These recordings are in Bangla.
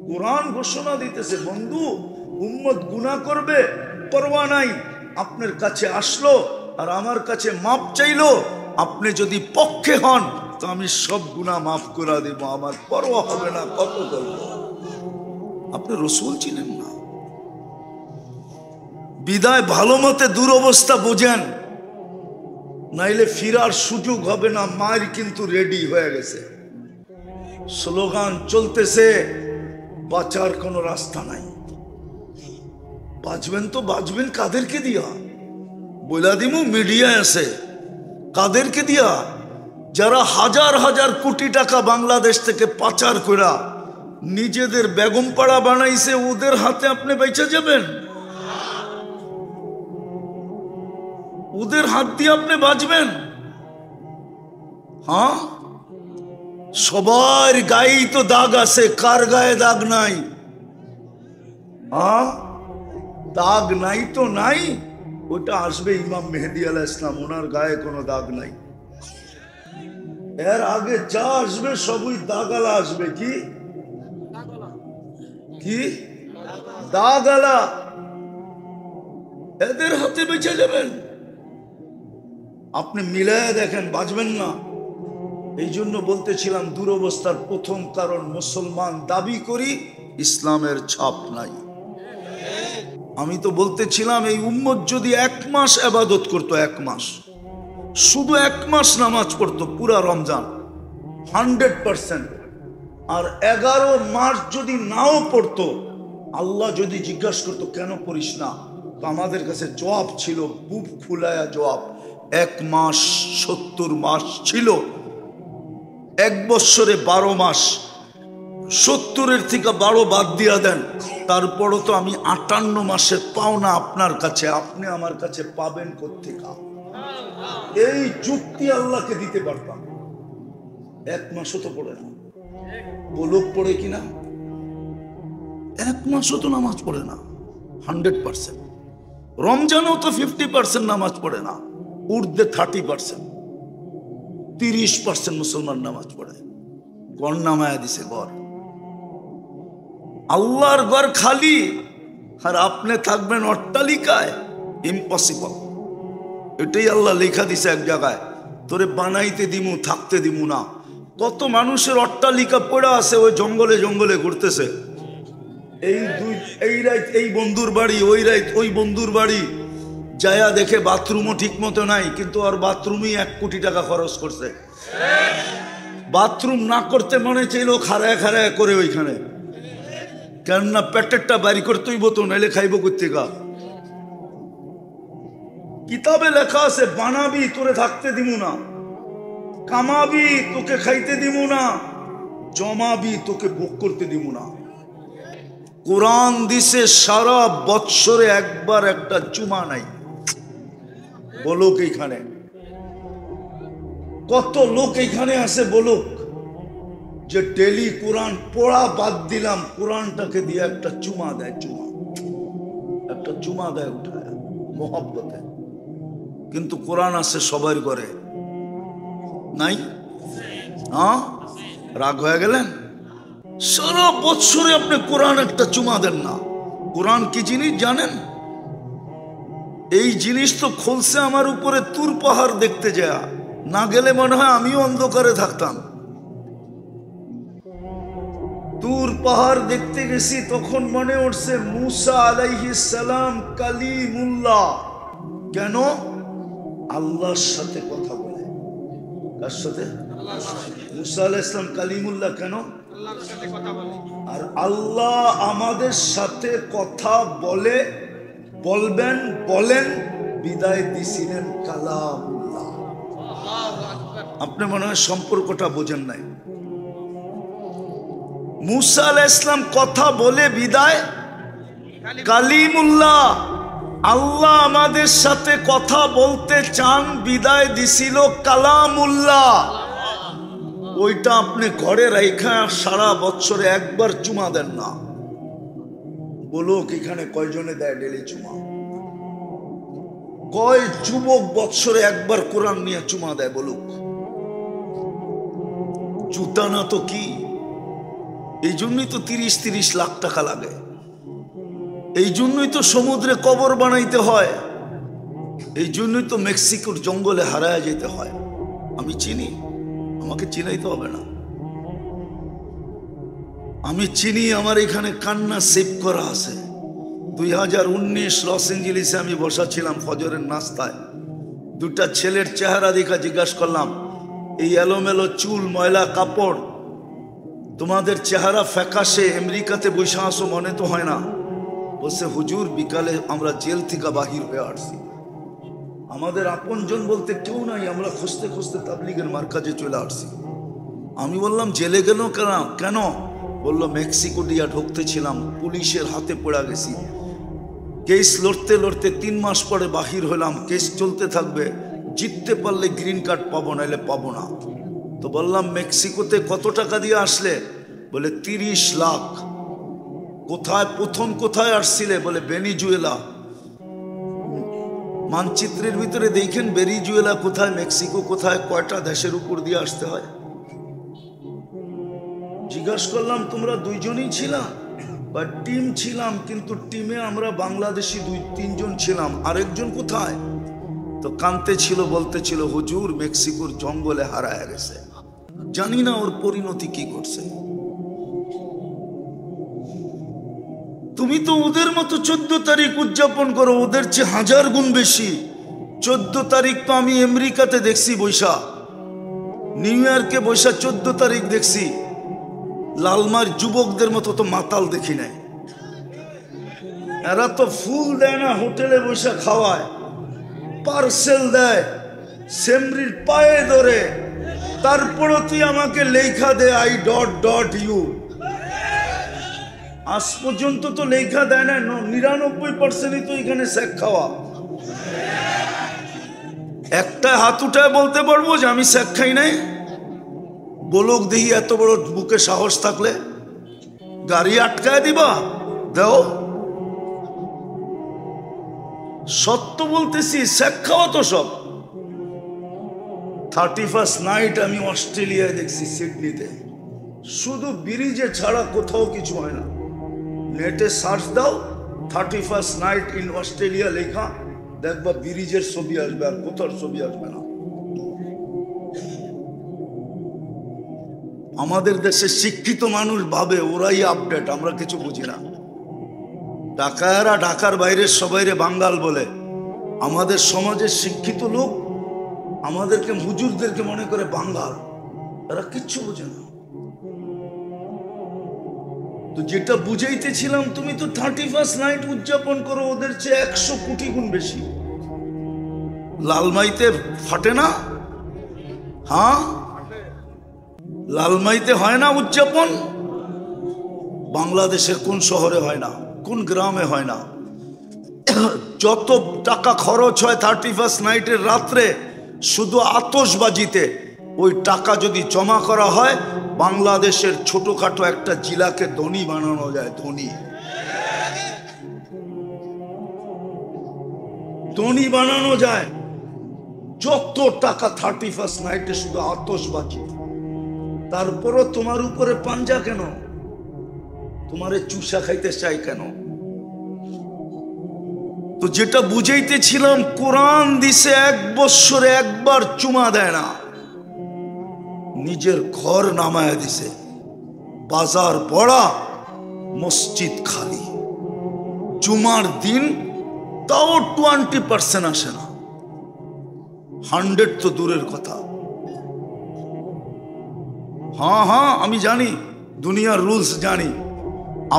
কোরআন ঘোষণা দিতেছে, বন্ধু উম্মত গুনাহ করবে, পরোয়া নাই, আপনার কাছে আসলো আর আমার কাছে মাপ চাইলো, আপনি যদি পক্ষে হন তো আমি সব গুনাহ মাফ করে দেব, আমার পরোয়া হবে না কত করব। আপনি রসুল চিনেন না, বিদায় ভালো মতে দুরবস্থা বোঝেন, নাইলে ফিরার সুযোগ হবে না। মায়ের কিন্তু রেডি হয়ে গেছে, স্লোগান চলতেছে, বাঁচার কোনো রাস্তা নাই। বাঁচবেন তো বাঁচবেন কাদেরকে দিয়া? বইলা দিমু মিডিয়া আছে, কাদেরকে দিয়া? যারা হাজার হাজার কোটি টাকা বাংলাদেশ থেকে পাচার করা নিজেদের বেগম পাড়া বানাইছে, ওদের হাতে আপনি বেঁচে যাবেন? ওদের হাত দিয়ে আপনি বাঁচবেন? হ্যাঁ, সবার গায়েই তো দাগ আছে, কার গায়ে দাগ নাই? হ্যাঁ, দাগ নাই তো নাই, ওটা আসবে ইমাম মেহেদী আলাইহিস সালাম, ওনার গায়ে কোনো দাগ নাই। এর আগে যা আসবে সবই দাগালা আসবে। কি কি দাগালা, এদের হাতে বেঁচে যাবেন। আপনি মিলায় দেখেন, বাঁচবেন না। এই জন্য বলতেছিলাম দুরবস্থার প্রথম কারণ মুসলমান দাবি করি, ইসলামের ছাপ নাই। আমি তো বলতেছিলাম এই উম্মত যদি 1 মাস ইবাদত করত, 1 মাস, শুধু 1 মাস নামাজ পড়তো পুরা রমজান 100%, আর 11 মাস যদি নাও পড়তো, আল্লাহ যদি জিজ্ঞাসা করতো কেন পড়িস না, তো আমাদের কাছে জবাব ছিল, বুক ফুলায়া জবাব, 1 মাস 70 মাস ছিল, 1 বৎসরে 12 মাস, 70-এর থেকে 12 বাদ দিয়া দেন, তারপরও তো আমি 58 মাসের পাওনা আপনার কাছে, আপনি আমার কাছে পাবেন কোত্থেকে? এই যুক্তি আল্লাহকে দিতে পারতাম। 1 মাসও তো পড়ে না, বলুক পড়ে কিনা? 1 মাসও তো নামাজ পড়ে না 100%। রমজানেও তো 50% নামাজ পড়ে না, ঊর্ধ্বে 30%, 30% মুসলমান নামাজ পড়ে। গড় নামায়া দিছে, গড়। আল্লাহর ঘর খালি আর আপনি থাকবেন অট্টালিকায়, ইম্পসিবল। এটাই আল্লাহ লেখা দিছে এক জায়গায়, তোরে বানাইতে দিমু, থাকতে দিমু না। কত মানুষের অট্টালিকা পড়ে আছে, ওই জঙ্গলে জঙ্গলে ঘুরতেছে, এই রাত এই বন্ধুর বাড়ি, ওই রাত ওই বন্ধুর বাড়ি, যায়া দেখে বাথরুমও ঠিক মতো নাই, কিন্তু আর বাথরুমই 1 কোটি টাকা খরচ করছে। বাথরুম না করতে মনে চাইলো খাড়ায় খাড়ায় করে ওইখানে, কেননা পেটেরটা বাড়ি করতেই বতো, নাইলে খাইব কোত্থেকা? কিতাবে লেখা আছে, বানাবি তোরে থাকতে দিমু না, কামাবি তোকে খাইতে দিমু না, জমাবি তোকে ভোগ করতে দিমু না। কোরআন দিছে সারা বৎসরে একবার একটা চুমা নাই। বলুক এইখানে কত লোক এইখানে আছে, বলুক যে ডেলি কোরআন পড়া বাদ দিলাম, কোরআনটাকে দিয়ে একটা চুমা দেয়, চুমা, একটা চুমা দেয় উঠায় মোহাব্বতে। কিন্তু কোরআন আছে সবার ঘরে, নাই? হ্যাঁ, রাগ হয়ে গেলেন? সারা বৎসরে আপনি কোরআন একটা চুমা দেন না। কোরআন কি জিনিস জানেন? এই জিনিস তো খুলছে আমার উপরে তুর পাহাড় দেখতে যায়, না গেলে মনে হয় আমিও অন্ধকারে থাকতাম। তুর পাহাড় দেখতে গেছি, তখন মনে উঠছে মুসা আলাইহিস সালাম কালিমুল্লাহ। কেন? আল্লাহর সাথে কথা বলে। কার সাথে? মুসা আলাইহিস সালাম কালিমুল্লাহ কেন? আর আল্লাহ আমাদের সাথে কথা বলে, বলবেন, বলেন, বিদায় দিছিলেন কালামুল্লাহ। আপনি মনে হয় সম্পর্কটা বোঝেন নাই। মুসা আলাইহিস সালাম কথা বলে বিদায় কালিমুল্লাহ। আল্লাহ আমাদের সাথে কথা বলতে চান, বিদায় দিছিল কালামুল্লাহ। ওইটা আপনি ঘরে রাইখা সারা বছরে একবার চুমা দেন না। বলুক এখানে কয়জনে দেয় ডেলি চুমা? কয় যুবক বছরে একবার কোরআন নিয়ে চুমা দেয়? বলুক। জুতা না তো কি? এই জন্যই তো 30-30 লাখ টাকা লাগে, এই জন্যই তো সমুদ্রে কবর বানাইতে হয়, এই জন্যই তো মেক্সিকোর জঙ্গলে হারায় যেতে হয়। আমি চিনি, আমাকে চিনাইতে হবে না, আমি চিনি। আমার এখানে কান্না সেভ করা আছে। 2019 লস এঞ্জেলিসে আমি বসা ছিলাম ফজরের নাস্তায়, দুটা ছেলের চেহারা দেখা জিজ্ঞাসা করলাম, এই এলোমেলো চুল, ময়লা কাপড়, তোমাদের চেহারা ফ্যাকাশে, আমেরিকাতে বসে আসো মনে তো হয় না। বলছে হুজুর বিকালে আমরা জেল থেকে বাহির হয়ে আসছি, আমাদের আপনজন বলতে কেউ নাই, আমরা খুঁজতে খুঁজতে তাবলিগের মার্কাজে চলে আসছি। আমি বললাম জেলে গেল কেন? বললো মেক্সিকো দিয়া ঢুকতে ছিলাম, পুলিশের হাতে পড়া গেছি, কেস লড়তে লড়তে 3 মাস পরে বাহির হলাম, কেস চলতে থাকবে, জিততে পারলে গ্রিন কার্ড পাবো, নাইলে পাবো না। তো বললাম মেক্সিকোতে কত টাকা দিয়ে আসলে? বলে 30 লাখ। কোথায় প্রথম কোথায় আসছিলে? বলে ভেনিজুয়েলা। মানচিত্রের ভিতরে দেখেন ভেনিজুয়েলা কোথায়, মেক্সিকো কোথায়, কয়টা দেশের উপর দিয়ে আসতে হয়। জিজ্ঞাসা করলাম তোমরা দুইজনই ছিলাম বা টিম ছিলাম? কিন্তু টিমে আমরা বাংলাদেশি 2-3 জন ছিলাম, আরেকজন কোথায়? তো কানতে ছিল, বলতে ছিল হুজুর মেক্সিকোর জঙ্গলে হারায় গেছে, জানি না ওর পরিণতি কি করছে। তুমি তো ওদের মতো 14 তারিখ উদযাপন করো, ওদের চেয়ে 1000 গুণ বেশি। 14 তারিখ তো আমি আমেরিকাতে দেখছি বৈশা, নিউ ইয়র্কে বৈশা 14 তারিখ দেখছি। লালমার যুবকদের মতো তো মাতাল দেখি নাই। এরা তো ফুল দেয় না, হোটেলে বৈশা খাওয়ায়, পার্সেল দেয়, সেমরির পায়ে ধরে, তারপরও তুই আমাকে লেখা দে I.U। আজ পর্যন্ত তো লেখা দেয় না। 99%ই তো এখানে শেখ খাওয়া। একটা হাত উঠায় বলতে পারবো যে আমি শেখ খাই নাই? বলক দেখি, এত বড় বুকে সাহস থাকলে গাড়ি আটকায় দিবা, দাও। সত্য বলতেছি, শেখ খাওয়া তো সব। 31st নাইট আমি অস্ট্রেলিয়ায় দেখছি, সিডনিতে, শুধু ব্রিজে ছাড়া কোথাও কিছু হয় না। নেটে সার্চ দাও 31st নাইট ইন অস্ট্রেলিয়া লেখা, দেখবা ব্রিজের ছবি আসবে, আর কোথার ছবি আসবে না। আমাদের দেশে শিক্ষিত মানুষ ভাবে ওরাই আপডেট, আমরা কিছু বুঝি না। ঢাকায়রা ঢাকার বাইরের সবাইরে বাঙ্গাল বলে, আমাদের সমাজের শিক্ষিত লোক আমাদেরকে, হুজুরদেরকে মনে করে বাঙ্গাল, এরা কিচ্ছু বোঝে না। তো যেটা বুঝাইতেছিলাম, তুমি তো 31st নাইট উদযাপন করো, ওদের চেয়ে 100 কোটি গুণ বেশি। লালমাইতে ফাটে না? হ্যাঁ, লালমাইতে হয় না উদযাপন? বাংলাদেশের কোন শহরে হয় না, কোন গ্রামে হয় না? যত টাকা খরচ হয় 31st নাইটের রাত্রে শুধু আতশবাজিতে, ওই টাকা যদি জমা করা হয়, বাংলাদেশের ছোটখাটো একটা জেলাকে ধনী বানানো যায়। ধনী বানানো যায়। যত টাকা 31st নাইটে শুধু আতশবাজি। তারপরও তোমার উপরে পাঞ্জা কেন? তোমারে চুষা খাইতে চাই কেন? তো যেটা বুঝাইতেছিলাম, কোরআন দিছে 1 বৎসরে একবার চুমা দেয় না, নিজের ঘর নামায় দিছে। বাজার বড়া, মসজিদ খালি। জুমার দিন তাও 20% আসে না, 100 তো দূরের কথা। হ্যাঁ, আমি জানি, দুনিয়ার রুলস জানি।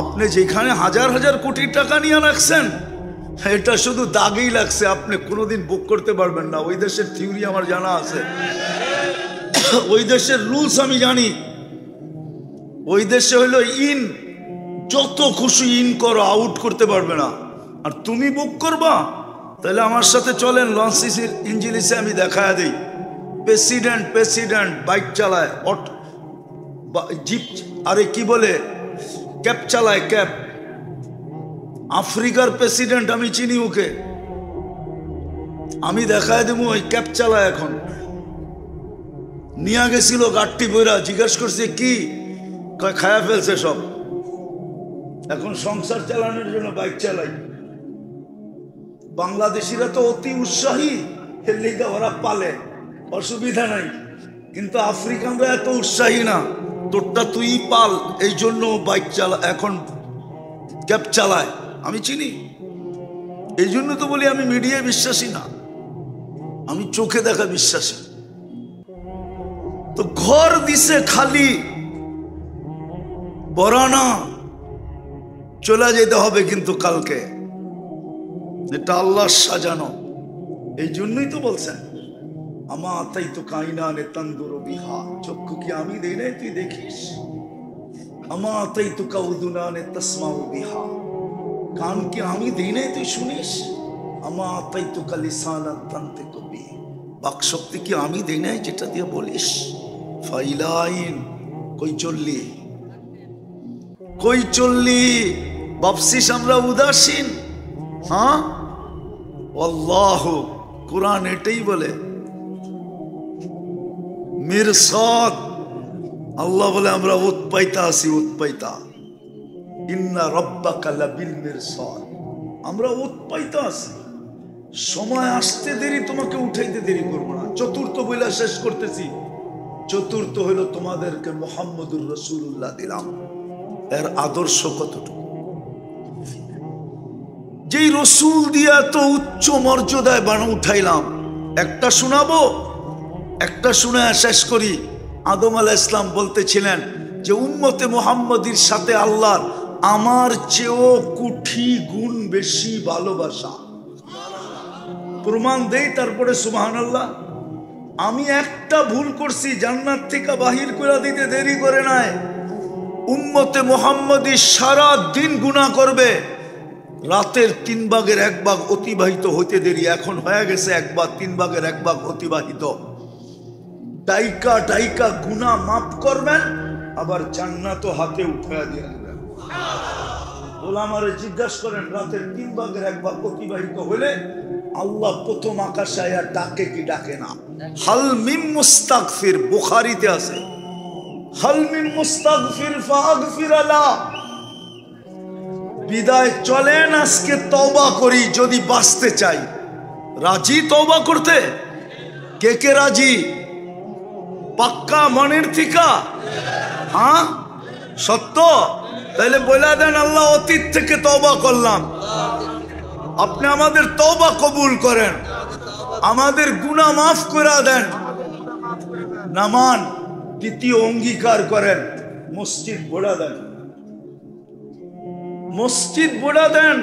আপনি যেখানে হাজার হাজার কোটি টাকা নিয়ে রাখছেন, এটা শুধু দাগেই লাগছে, আপনি কোনোদিন বুক করতে পারবেন না। ওই দেশের থিওরি আমার জানা আছে, ওই দেশের রুলস আমি জানি। ওই দেশে হইলো ইন, যত খুশি ইন করো, আউট করতে পারবে না। আর তুমি বুক করবা, তাহলে আমার সাথে চলেন লঞ্চ ইঞ্জিলিসে, আমি দেখায় দিই। প্রেসিডেন্ট বাইক চালায়, জিপ, আরে কি বলে, ক্যাব চালায়, ক্যাব। আফ্রিকার প্রেসিডেন্ট, আমি চিনি ওকে, আমি দেখায় দেবো। ওই ক্যাব চালায়। এখন নিয়ে গেছিল গাড়টি বইরা, জিজ্ঞেস করছে কি, খায়া ফেলছে সব, এখন সংসার চালানোর জন্য বাইক চালাই। বাংলাদেশিরা তো অতি উৎসাহী, এর লিগে ওরা পালে, অসুবিধা নাই। কিন্তু আফ্রিকানরা এত উৎসাহী না, তোরটা তুই পাল, এই জন্য বাইক চালা, এখন ক্যাব চালায়। আমি চিনি, এই জন্য তো বলি আমি মিডিয়ায় বিশ্বাসী না, আমি চোখে দেখা বিশ্বাসী। তো ঘর দিছে খালি, বরানা চলে যেতে হবে কিন্তু কালকে, এটা আল্লাহ সাজানো। এই জন্যই তো বলছেন আমা তাই তো কাইনা নে তন্দুর বিহা, চক্ষু কি আমি দেই নাই তুই দেখিস। আমা তাই তো কাউদুনা নে তসমাউ বিহা, কান কি আমি দেই নাই তুই শুনিস। আমা তাই তো কালিসানা তান্তে কবি, বাক শক্তি কি আমি দেই নাই যেটা দিয়ে বলিস। ফাইলাইন কই চললি, কই চললি, ভাবছিস আমরা উদাসীন? হ্যাঁ, আল্লাহ কুরআন এটাই বলে, মিরসাদ। আল্লাহ বলে আমরা উৎপাইতা আছি, উৎপাইতা। ইন্না রাব্বাকা লাবিল মিরসাদ, আমরা উৎপাইতা আছি, সময় আসতে দেরি, তোমাকে উঠাইতে দেরি করবো না। চতুর্থ বইলা শেষ করতেছি, চতুর্থ হলো তোমাদেরকে মুহাম্মদুর রাসূলুল্লাহ দিলাম। এর আদর্শ কতটুকু, যেই রসুল দিয়া তো উচ্চ মর্যাদায় বানা উঠাইলাম। একটা শোনাবো, একটা শুনে শেষ করি। আদম আলাইহিস সালাম বলতেছিলেন যে উম্মতে মুহাম্মদীর সাথে আল্লাহর আমার চেয়েও কোটি গুণ বেশি ভালোবাসা। প্রমাণ দেই, তারপরে সুবহানাল্লাহ। আমি একটা ভুল করছি, জান্নাত থেকে বাহির করে দিতে দেরি করে নাই। উম্মতে মুহাম্মদী সারা দিন গুনাহ করবে, রাতের 3 ভাগের 1 ভাগ অতিবাহিত হইতে দেরি, এখন হয়ে গেছে 1 ভাগ, 3 ভাগের 1 ভাগ অতিবাহিত। ডাইকা ডাইকা গুনাহ মাফ করবেন, আবার জান্নাতও হাতে উঠায়া দিয়ে দিবেন। ওলামারে জিজ্ঞাসা করেন, রাতের 3 ভাগের 1 ভাগ অতিবাহিত হলে আল্লাহ প্রথম আকাশে আয়া ডাকে কি ডাকে না? হাল মিন মুস্তাগফির, বুখারীতে আছে, হাল মিন মুস্তাগফির ফাগফির লা। বিদায় চলেন, আজকে তওবা করি যদি বাঁচতে চাই। রাজি তওবা করতে? কে কে রাজি? পাক্কা মনের থিকা? হ্যাঁ সত্য? তাহলে বলে দেন, আল্লাহ অতীত থেকে তওবা করলাম, আপনি আমাদের তওবা কবুল করেন, আমাদের গুনাহ মাফ করে দেন। নামান দ্বিতীয় অঙ্গীকার করেন, মসজিদ ভরা দেন, মসজিদ ভরা দেন।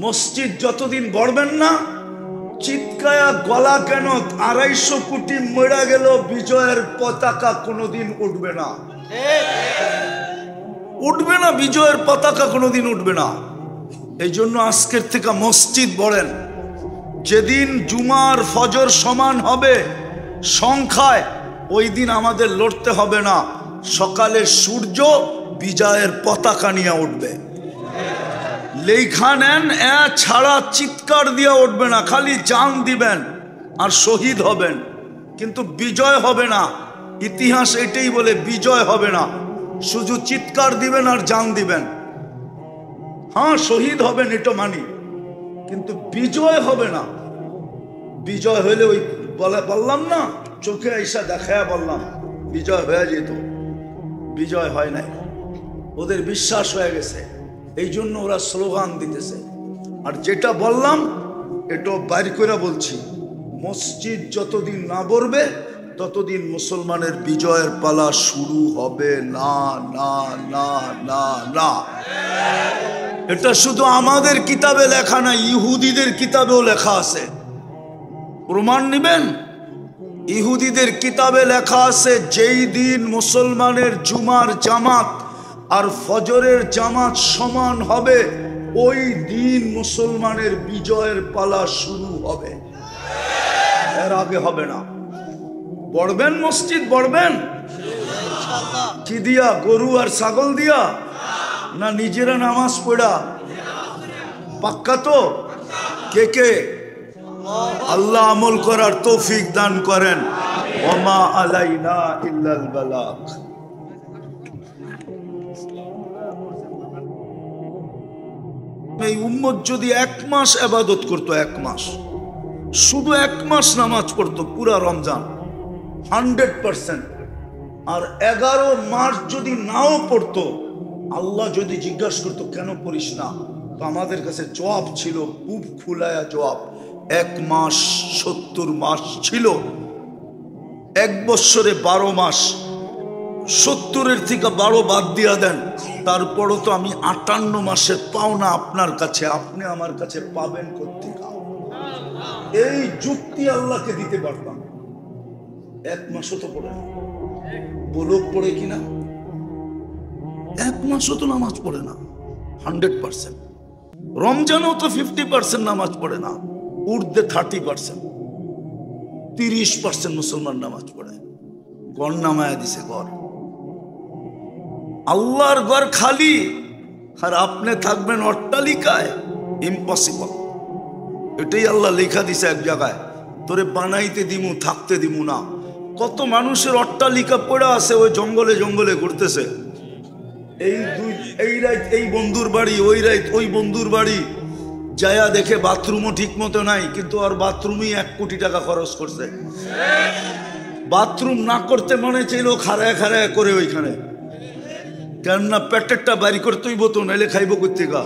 মসজিদ যতদিন ভরবেন না, চিৎকায়া গলা কেন 250 কোটি মরে গেল, বিজয়ের পতাকা কোনোদিন উঠবে না, উঠবে না, বিজয়ের পতাকা কোনোদিন উঠবে না। এই জন্য আজকের থেকে মসজিদ ভরেন। যেদিন জুমার ফজর সমান হবে সংখ্যায়, ওই দিন আমাদের লড়তে হবে না, সকালে সূর্য বিজয়ের পতাকা নিয়ে উঠবে। লেখা নেন, ছাড়া চিৎকার দিয়ে উঠবে না, খালি জান দিবেন আর শহীদ হবেন, কিন্তু বিজয় হবে না। ইতিহাস এটাই বলে, বিজয় হবে না, শুধু চিৎকার দিবেন আর জান দিবেন। হ্যাঁ শহীদ হবেন, এটা মানি, কিন্তু বিজয় হবে না। বিজয় হইলে ওই বললাম না, চোখে আইসা দেখায়া বললাম বিজয় হয়ে যেত, বিজয় হয় নাই, ওদের বিশ্বাস হয়ে গেছে, এই জন্য ওরা স্লোগান দিতেছে। আর যেটা বললাম এটা বাইর করে বলছি, মসজিদ যতদিন না ভরবে ততদিন মুসলমানের বিজয়ের পালা শুরু হবে না, না না না না। এটা শুধু আমাদের কিতাবে লেখা না, ইহুদিদের কিতাবেও লেখা আছে। প্রমাণ নিবেন? ইহুদিদের কিতাবে লেখা আছে, যেই দিন মুসলমানের জুমার জামাত আর ফজরের জামাত সমান হবে, ওই দিন মুসলমানের বিজয়ের পালা শুরু হবে, এর আগে হবে না। বড়বেন মসজিদ, বড়বেন কি দিয়া? গরু আর ছাগল দিয়া না নিজেরা নামাজ পড়া? পাক্কা তো? কে কে? আল্লাহ আমল করার তৌফিক দান করেন। ওমা আলাইনা ইল্লাল বালাগ। এই উম্মত যদি 1 মাস ইবাদত করতো, 1 মাস, শুধু 1 মাস নামাজ পড়তো পুরা রমজান 100%, আর 11 মাস যদি নাও পড়তো, আল্লাহ যদি জিজ্ঞাসা করতো কেন পড়িস না, তো আমাদের কাছে জবাব ছিল, বুক ফুলায়া জবাব, 1 মাস 70 মাস ছিল, 1 বৎসরে 12 মাস, 70-এর থেকে 12 বাদ দিয়া দেন, তারপরও তো আমি 58 মাসের পাওনা আপনার কাছে, আপনি আমার কাছে পাবেন কোত্থেকে? এই যুক্তি আল্লাহকে দিতে পারতাম। 1 মাসও তো পড়ে না, বলুক পড়ে কিনা? 1 মাসও তো নামাজ পড়ে না 100%। রমজানেও তো 50% নামাজ পড়ে না, ঊর্ধ্বে 30%, 30% মুসলমান নামাজ পড়ে। গড় নামায়া দিছে, গড়। আল্লাহর ঘর খালি, আর আপনি থাকবেন অট্টালিকায়, ইম্পসিবল। এটাই আল্লাহ লেখা দিছে এক জায়গায়, তোরে বানাইতে দিমু, থাকতে দিমু না। কত মানুষের অট্টালিকা পড়ে আছে, ওই জঙ্গলে জঙ্গলে ঘুরতেছে, এই রাত এই বন্ধুর বাড়ি, ওই রাত ওই বন্ধুর বাড়ি, যায়া দেখে বাথরুমও ঠিক মতো নাই, কিন্তু আর বাথরুমই 1 কোটি টাকা খরচ করছে। বাথরুম না করতে মনে চাইল খাড়ায় খাড়ায় করে ওইখানে, কেননা পেটেরটা বাড়ি করতেই বতো, নাইলে খাইব কোত্থেকা?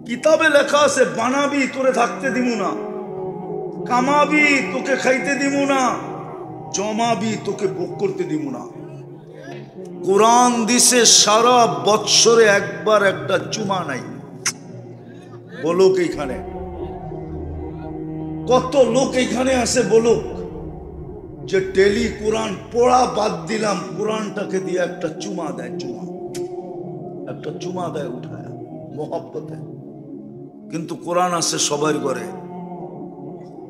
কিতাবে লেখা আছে, বানাবি তোরে থাকতে দিমু না, কামাবি তোকে খাইতে দিমু না, জমাবি তোকে ভোগ করতে দিমু না। কোরআন দিছে সারা বৎসরে একবার একটা চুমা নাই। বলুক এইখানে কত লোক এইখানে আছে, বলুক যে ডেলি কোরআন পড়া বাদ দিলাম, কোরআনটাকে দিয়ে একটা চুমা দেয়, চুমা, একটা চুমা দেয় উঠায় মোহাব্বতে। কিন্তু কোরআন আছে সবার ঘরে,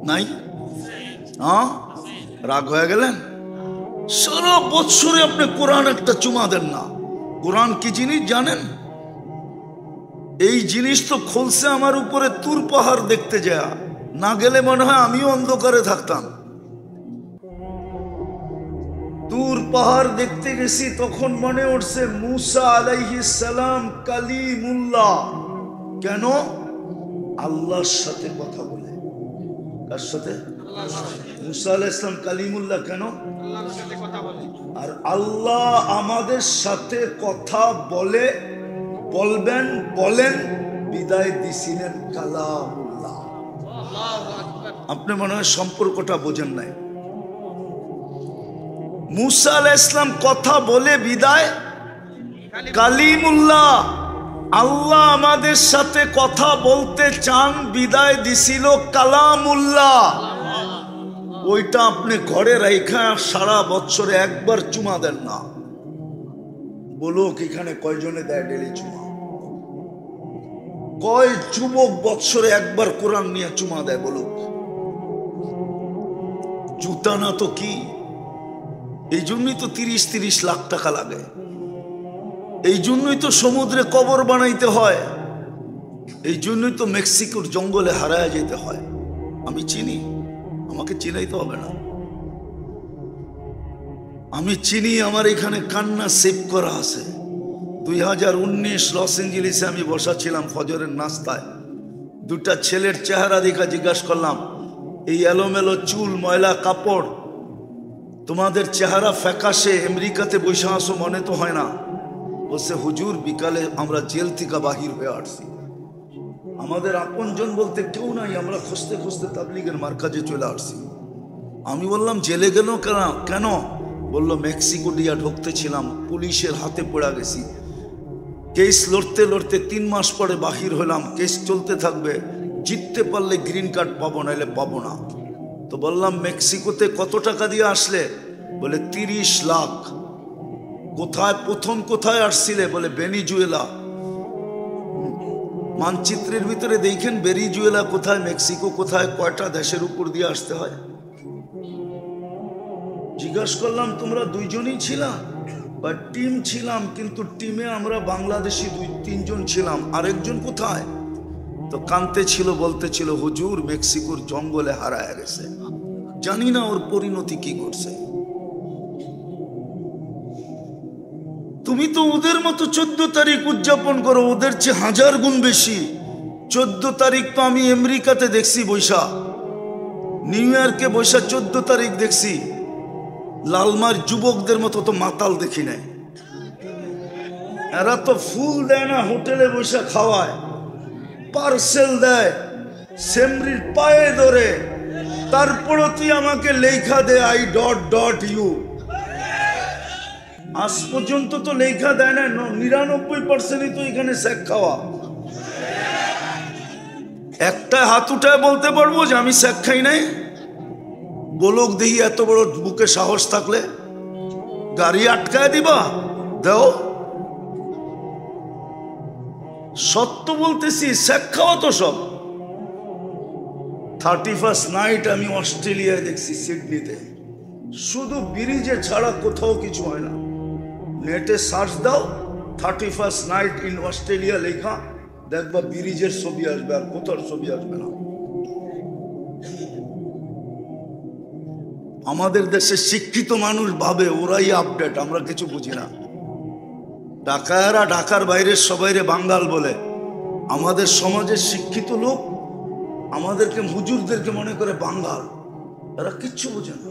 নাই? হ্যাঁ, রাগ হয়ে গেলেন? সারা বৎসরে আপনি কোরআন একটা চুমা দেন না। কোরআন কি জিনিস জানেন? এই জিনিস তো খুলছে আমার উপরে তুর পাহাড় দেখতে যায়, না গেলে মনে হয় আমিও অন্ধকারে থাকতাম। তুর পাহাড় দেখতে গেছি, তখন মনে উঠছে মুসা আলাইহিস সালাম কালিমুল্লাহ। কেন? আল্লাহর সাথে কথা বলে। কার সাথে? মুসা আলাইহিস সালাম কালিমুল্লাহ কেন? আর আল্লাহ আমাদের সাথে কথা বলে, বলবেন, বলেন, বিদায় দিছিলেন কালামুল্লাহ। আপনি মনে হয় সম্পর্কটা বোঝেন নাই। মুসা আলাইহিস সালাম কথা বলে বিদায় কালিমুল্লাহ। আল্লাহ আমাদের সাথে কথা বলতে চান, বিদায় দিছিল কালামুল্লাহ। ওইটা আপনি ঘরে রাইখা সারা বছরে একবার চুমা দেন না। বলুক এখানে কয়জনে দেয় ডেলি চুমা? কয় যুবক বছরে একবার কোরআন নিয়ে চুমা দেয়? বলুক। জুতা না তো কি? এই জন্যই তো 30-30 লাখ টাকা লাগে, এই জন্যই তো সমুদ্রে কবর বানাইতে হয়, এই জন্যই তো মেক্সিকোর জঙ্গলে হারায় যেতে হয়। আমি চিনি, আমাকে চিনাইতে হবে না। আমি চিনি, আমার এখানে কান্না সেভ করা আছে। 2019 লস এঞ্জেলিসে আমি বসা ছিলাম ফজরের নাস্তায়, 2টা ছেলের চেহারা দেখা জিজ্ঞাসা করলাম, এই এলোমেলো চুল, ময়লা কাপড়, তোমাদের চেহারা ফ্যাকাশে, আমেরিকাতে বসে আসো মনে তো হয় না। বলছে হুজুর বিকালে আমরা জেল থেকে বাহির হয়ে আসছি, আমাদের আপনজন বলতে কেউ নাই, আমরা খুঁজতে খুঁজতে তাবলিগের মার্কাজে চলে আসছি। আমি বললাম জেলে গেল কেন? বলল মেক্সিকো দিয়া ঢুকতে ছিলাম, পুলিশের হাতে পড়া গেছি, কেস লড়তে লড়তে 3 মাস পরে বাহির হলাম, কেস চলতে থাকবে, জিততে পারলে গ্রিন কার্ড পাবো, নাইলে পাবো না। তো বললাম মেক্সিকোতে কত টাকা দিয়ে আসলে? বলে 30 লাখ। কোথায় প্রথম কোথায় আসছিলে? বলে ভেনিজুয়েলা। মানচিত্রের ভিতরে দেখেন ভেনিজুয়েলা কোথায়, মেক্সিকো কোথায়, কয়টা দেশের উপর দিয়ে আসতে হয়। জিজ্ঞাসা করলাম তোমরা 2জনই ছিলাম বা টিম ছিলাম? কিন্তু টিমে আমরা বাংলাদেশি 2-3 জন ছিলাম, আরেকজন কোথায়? তো কানতে ছিল, বলতে ছিল হুজুর মেক্সিকোর জঙ্গলে হারায় গেছে, জানি না ওর পরিণতি কি করছে। তুমি তুমি তো ওদের মতো 14 তারিখ উদযাপন করো, ওদের চেয়ে 1000 গুণ বেশি। 14 তারিখ তো আমি আমেরিকাতে দেখছি বৈশা, নিউ ইয়র্কে বৈশা 14 তারিখ দেখছি। লালমার যুবকদের মতো তো মাতাল দেখি নাই। এরা তো ফুল দেয় না, হোটেলে বৈশা খাওয়ায়, পার্সেল দেয়, সেমরির পায়ে ধরে, তারপরও তুই আমাকে লেখা দে I.U। আজ পর্যন্ত তো লেখা দেয় না। 99% তো এখানে শেখ খাওয়া। একটা হাত উঠায় বলতে পারবো যে আমি শেখ খাই নাই? বলক দেখি, এত বড় বুকে সাহস থাকলে গাড়ি আটকায় দিবা, দাও। সত্য বলতেছি, শেখ খাওয়া তো সব। 31st নাইট আমি অস্ট্রেলিয়ায় দেখছি, সিডনিতে, শুধু ব্রিজে ছাড়া কোথাও কিছু হয় না। নেটে সার্চ দাও 31st নাইট ইন অস্ট্রেলিয়া লেখা, দেখবা ব্রিজের ছবি আসবে, আর কোথাও ছবি আসবে না। আমাদের দেশে শিক্ষিত মানুষ ভাবে ওরাই আপডেট, আমরা কিছু বুঝি না। ঢাকায়রা ঢাকার বাইরের সবাইরে বাঙ্গাল বলে। আমাদের সমাজের শিক্ষিত লোক আমাদেরকে, হুজুরদেরকে মনে করে বাঙ্গাল। এরা কিচ্ছু বোঝে না।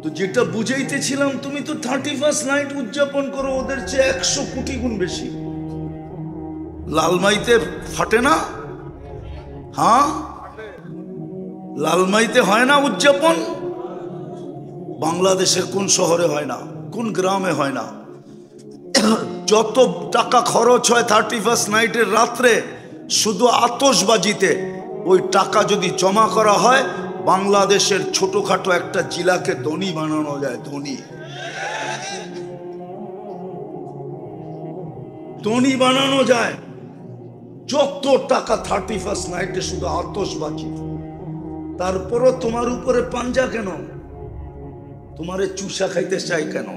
তো যেটা বুঝাইতেছিলাম, তুমি তো 31st নাইট উদযাপন করো ওদের চেয়ে 100 কোটি গুণ বেশি। লালমাইতে ফাটে না? হ্যাঁ, লালমাইতে হয় না উদযাপন? বাংলাদেশের কোন শহরে হয় না, কোন গ্রামে হয় না? যত টাকা খরচ হয় 31st নাইটের রাত্রে শুধু আতশবাজিতে, ওই টাকা যদি জমা করা হয়, বাংলাদেশের ছোটখাটো একটা জেলাকে ধনী বানানো যায়। ধনী বানানো যায়। যত টাকা 31st নাইটে শুধু আতশবাজি। তারপরও তোমার উপরে পাঞ্জা কেন? তোমারে চুষা খাইতে চাই কেন?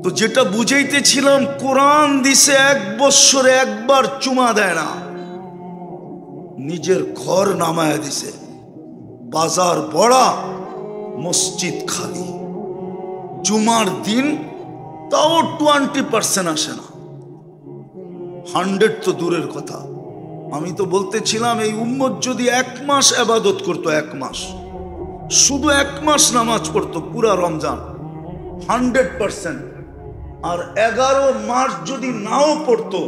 তো যেটা বুঝাইতেছিলাম, কোরআন দিছে 1 বৎসরে একবার চুমা দেয় না, নিজের ঘর নামায় দিছে। বাজার বড়া, মসজিদ খালি। জুমার দিন তাও 20% আসে না, 100 তো দূরের কথা। আমি তো বলতেছিলাম, এই উম্মত যদি 1 মাস ইবাদত করতো, 1 মাস, শুধু 1 মাস নামাজ পড়তো পুরা রমজান, 100%। আর 11 মাস যদি নাও পড়তো,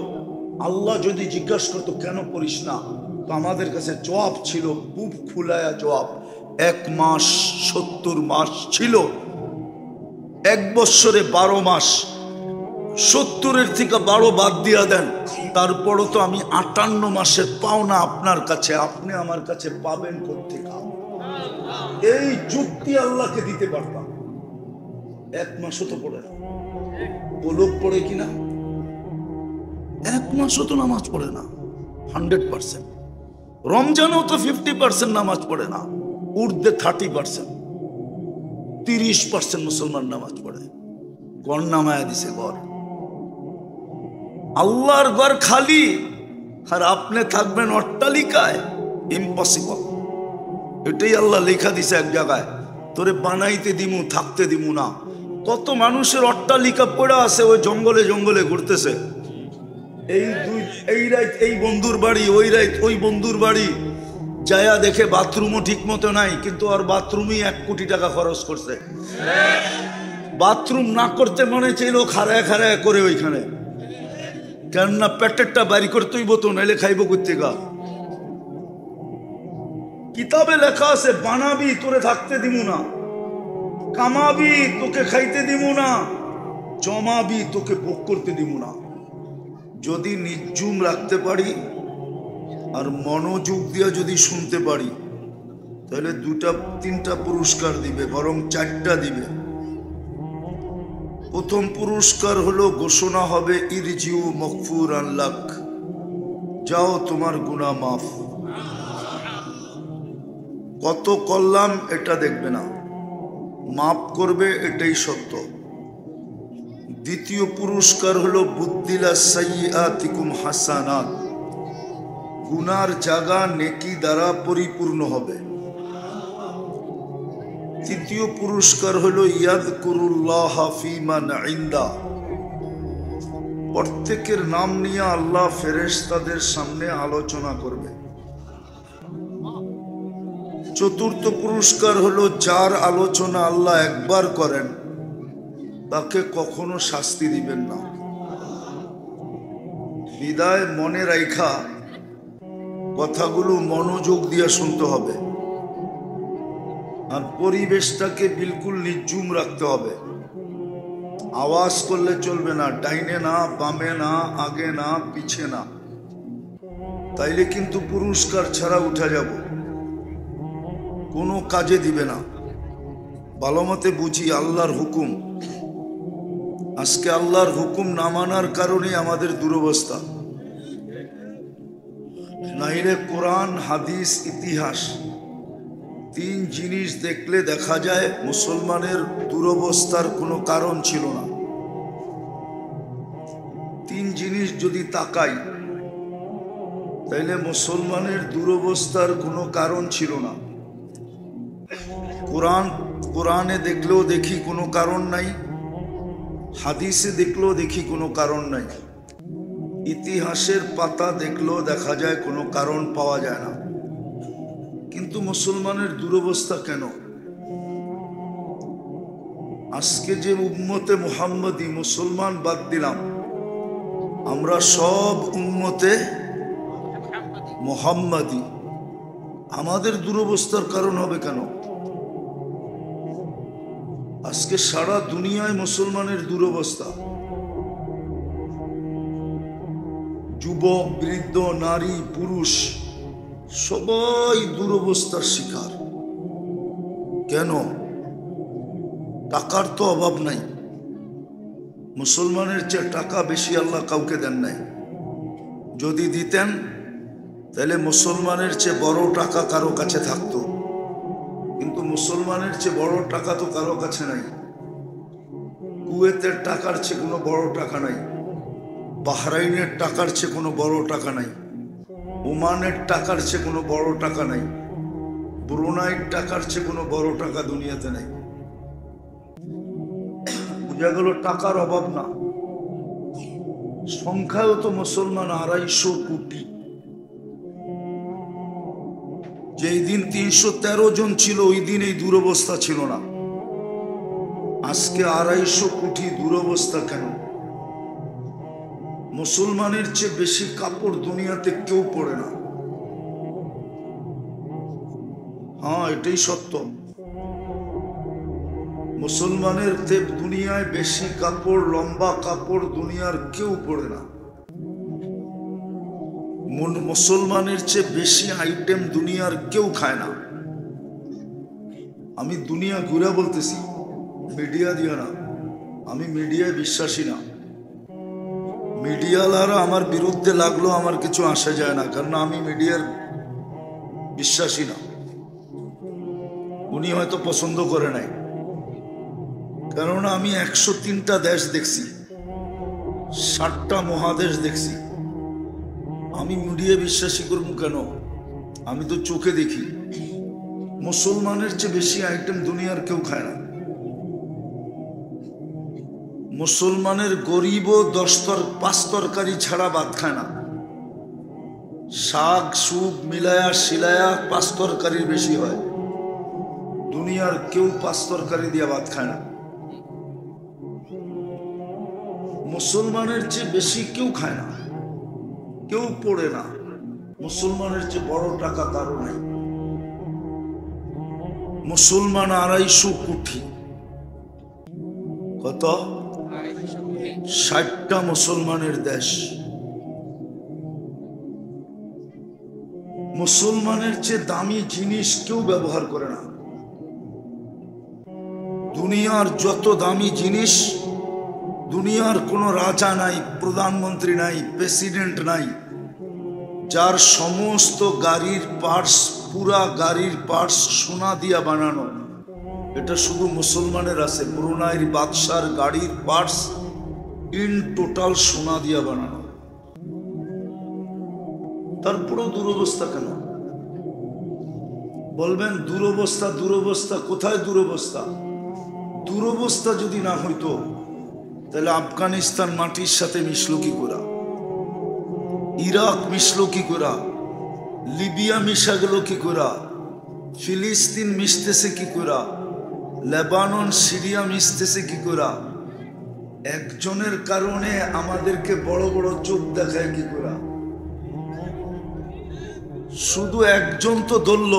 আল্লাহ যদি জিজ্ঞাসা করতো কেন পড়িস না, তো আমাদের কাছে জবাব ছিল, বুক ফুলায়া জবাব, 1 মাস 70 মাস ছিল, 1 বৎসরে 12 মাস। 70-এর থেকে 12 বাদ দিয়া দেন, তারপরও তো আমি 58 মাসের পাওনা আপনার কাছে, আপনি আমার কাছে পাবেন কোত্থেকে? এই যুক্তি আল্লাহকে দিতে পারতাম। 1 মাসও তো পড়ে না। বলক পড়ে কিনা? 1 মাসও তো নামাজ পড়ে না 100%। রমজানেও তো 50% নামাজ পড়ে না, ঊর্ধ্বে 30%। 30% মুসলমান নামাজ পড়ে। গড় নামায়া দিছে, গড়। আল্লাহর ঘর খালি, আর আপনি থাকবেন অট্টালিকায়, ইম্পসিবল। এটাই আল্লাহ লেখা দিছে এক জায়গায়, তোরে বানাইতে দিমু, থাকতে দিমু না। কত মানুষের অট্টালিকা পড়ে আছে, ওই জঙ্গলে জঙ্গলে ঘুরতেছে। এই রাত এই বন্ধুর বাড়ি, ওই রাত ওই বন্ধুর বাড়ি, যায়া দেখে বাথরুমও ঠিক মতো নাই, কিন্তু আর বাথরুমই 1 কোটি টাকা খরচ করছে। বাথরুম না করতে মনে চাইলো খাড়ায় খাড়ায় করে ওইখানে, কেননা পেটেরটা বাড়ি করতেই বতো, নাইলে খাইব কোত্থেকা? কিতাবে লেখা আছে, বানাবি তোরে থাকতে দিমু না, কামাবি তোকে খাইতে দিমু না, জমাবি তোকে ভোগ করতে দিমু না। যদি নির্জুম রাখতে পারি আর মনোযোগ দিয়ে যদি শুনতে পারি, তাহলে 2-3টা পুরস্কার দিবে, বরং 4টা দিবে। প্রথম পুরস্কার হলো, ঘোষণা হবে, ইরজিউ মাগফুরান লাক, যাও তোমার গুনাহ মাফ। কত করলাম এটা দেখবে না, মাফ করবে, এটাই সত্য। দ্বিতীয় পুরস্কার হলো, বুদ্দিলা সাইয়্যাতিকুম হাসানাত, গুনার জায়গা নেকি দ্বারা পরিপূর্ণ হবে। তৃতীয় পুরস্কার হলো ইয়াযকুরুল্লাহ ফী মান ইনদা, প্রত্যেকের নাম নিয়ে আল্লাহ ফেরেশতাদের সামনে আলোচনা করবে। চতুর্থ পুরস্কার হলো যার আলোচনা আল্লাহ একবার করেন তাকে কখনো শাস্তি দিবেন না। বিদায় মনে রাখা কথাগুলো মনোযোগ দিয়ে শুনতে হবে, আর পরিবেশটাকে বিলকুল নির্জুম রাখতে হবে। আওয়াজ করলে চলবে না, ডাইনে না, বামে না, আগে না, পিছে না, তাইলে কিন্তু পুরস্কার ছাড়া উঠা যাব, কোনো কাজে দিবে না। ভালো মতে বুঝি আল্লাহর হুকুম। আজকে আল্লাহর হুকুম না মানার কারণে আমাদের দুরবস্থা। নাইলে কোরআন, হাদিস, ইতিহাস, তিন জিনিস দেখলে দেখা যায় মুসলমানের দুরবস্থার কোনো কারণ ছিল না। তিন জিনিস যদি তাকাই তাইলে মুসলমানের দুরবস্থার কোনো কারণ ছিল না। কোরআনে দেখলেও দেখি কোনো কারণ নাই, হাদিসে দেখলেও দেখি কোনো কারণ নাই, ইতিহাসের পাতা দেখলেও দেখা যায় কোনো কারণ পাওয়া যায় না। কিন্তু মুসলমানের দুরবস্থা কেন? আজকে যে উম্মতে মুহাম্মদী, মুসলমান বাদ দিলাম, আমরা সব উম্মতে মুহাম্মদী, আমাদের দুরবস্থার কারণ হবে কেন? আজকে সারা দুনিয়ায় মুসলমানের দুরবস্থা। যুবক, বৃদ্ধ, নারী, পুরুষ সবাই দুরবস্থার শিকার। কেন? টাকার তো অভাব নাই, মুসলমানের চেয়ে টাকা বেশি আল্লাহ কাউকে দেন নাই। যদি দিতেন তাহলে মুসলমানের চেয়ে বড় টাকা কারো কাছে থাকতো, কিন্তু মুসলমানের চেয়ে বড় টাকা তো কারো কাছে নাই। কুয়েতের টাকার চেয়ে কোনো বড় টাকা নাই, বাহরাইনের টাকার চেয়ে কোনো বড় টাকা নাই, ওমানের টাকার চেয়ে কোনো বড় টাকা নাই, ব্রুনাইয়ের টাকার চেয়ে কোনো বড় টাকা দুনিয়াতে নাই। বুঝা গেল টাকার অভাব না। সংখ্যাও তো মুসলমান 250 কোটি। যেই দিন 313 জন ছিল ওই দিন এই দুরবস্থা ছিল না। আজকে 250 কোটি, দুরবস্থা কেন? মুসলমানের চেয়ে বেশি কাপড় দুনিয়াতে কেউ পরে না। হ্যাঁ, এটাই সত্য। মুসলমানের দুনিয়ায় বেশি কাপড়, লম্বা কাপড় দুনিয়ার কেউ পরে না। মুসলমানের চেয়ে বেশি আইটেম দুনিয়ার কেউ খায় না। আমি দুনিয়া ঘুরে বলতেছি, মিডিয়া দিয়ে না। আমি মিডিয়ায় বিশ্বাসী না। মিডিয়ালারা আমার বিরুদ্ধে লাগলো আমার কিছু আসে যায় না, কারণ আমি মিডিয়ার বিশ্বাসী না। উনি হয়তো পছন্দ করে নাই, কেননা আমি 103টা দেশ দেখছি, 7টা মহাদেশ দেখছি। আমি মিডিয়া বিশ্বাসী করবো কেন? আমি তো চোখে দেখি। মুসলমানের চেয়ে বেশি আইটেম দুনিয়ার কেউ খায় না। মুসলমানের গরিবও 5 তরকারি ছাড়া ভাত খায় না। শাক সুপ মিলায়া শিলায়া 5 তরকারির বেশি হয়। দুনিয়ার কেউ 5 তরকারি দিয়ে ভাত খায় না। মুসলমানের চেয়ে বেশি কেউ খায় না, কেউ পড়ে না। মুসলমানের চেয়ে বড় টাকা কারো নাই। মুসলমান 250 কোটি। কত? 60টা মুসলমানের দেশ। মুসলমানের চেয়ে দামি জিনিস কেউ ব্যবহার করে না। দুনিয়ার যত দামি জিনিস, দুনিয়ার কোনো রাজা নাই, প্রধানমন্ত্রী নাই, প্রেসিডেন্ট নাই যার সমস্ত গাড়ির পার্টস, পুরা গাড়ির পার্টস সোনা দিয়া বানানো। এটা শুধু মুসলমানের আছে। ব্রুনাইয়ের বাদশার গাড়ির পার্টস ইন টোটাল সোনা দিয়া বানানো। তারপরেও দুরবস্থা কেন? বলবেন দুরবস্থা, দুরবস্থা কোথায়? দুরবস্থা দুরবস্থা যদি না হইতো তাহলে আফগানিস্তান মাটির সাথে মিশলো কি করে? ইরাক মিশলো কি করে? লিবিয়া মিশা গেল কি করে? ফিলিস্তিন মিশতেছে কি করে? লেবানন সিরিয়া মিশতেছে কি করে? একজনের কারণে আমাদেরকে বড় বড় চোখ দেখায় কি করে? শুধু একজন তো ধরল,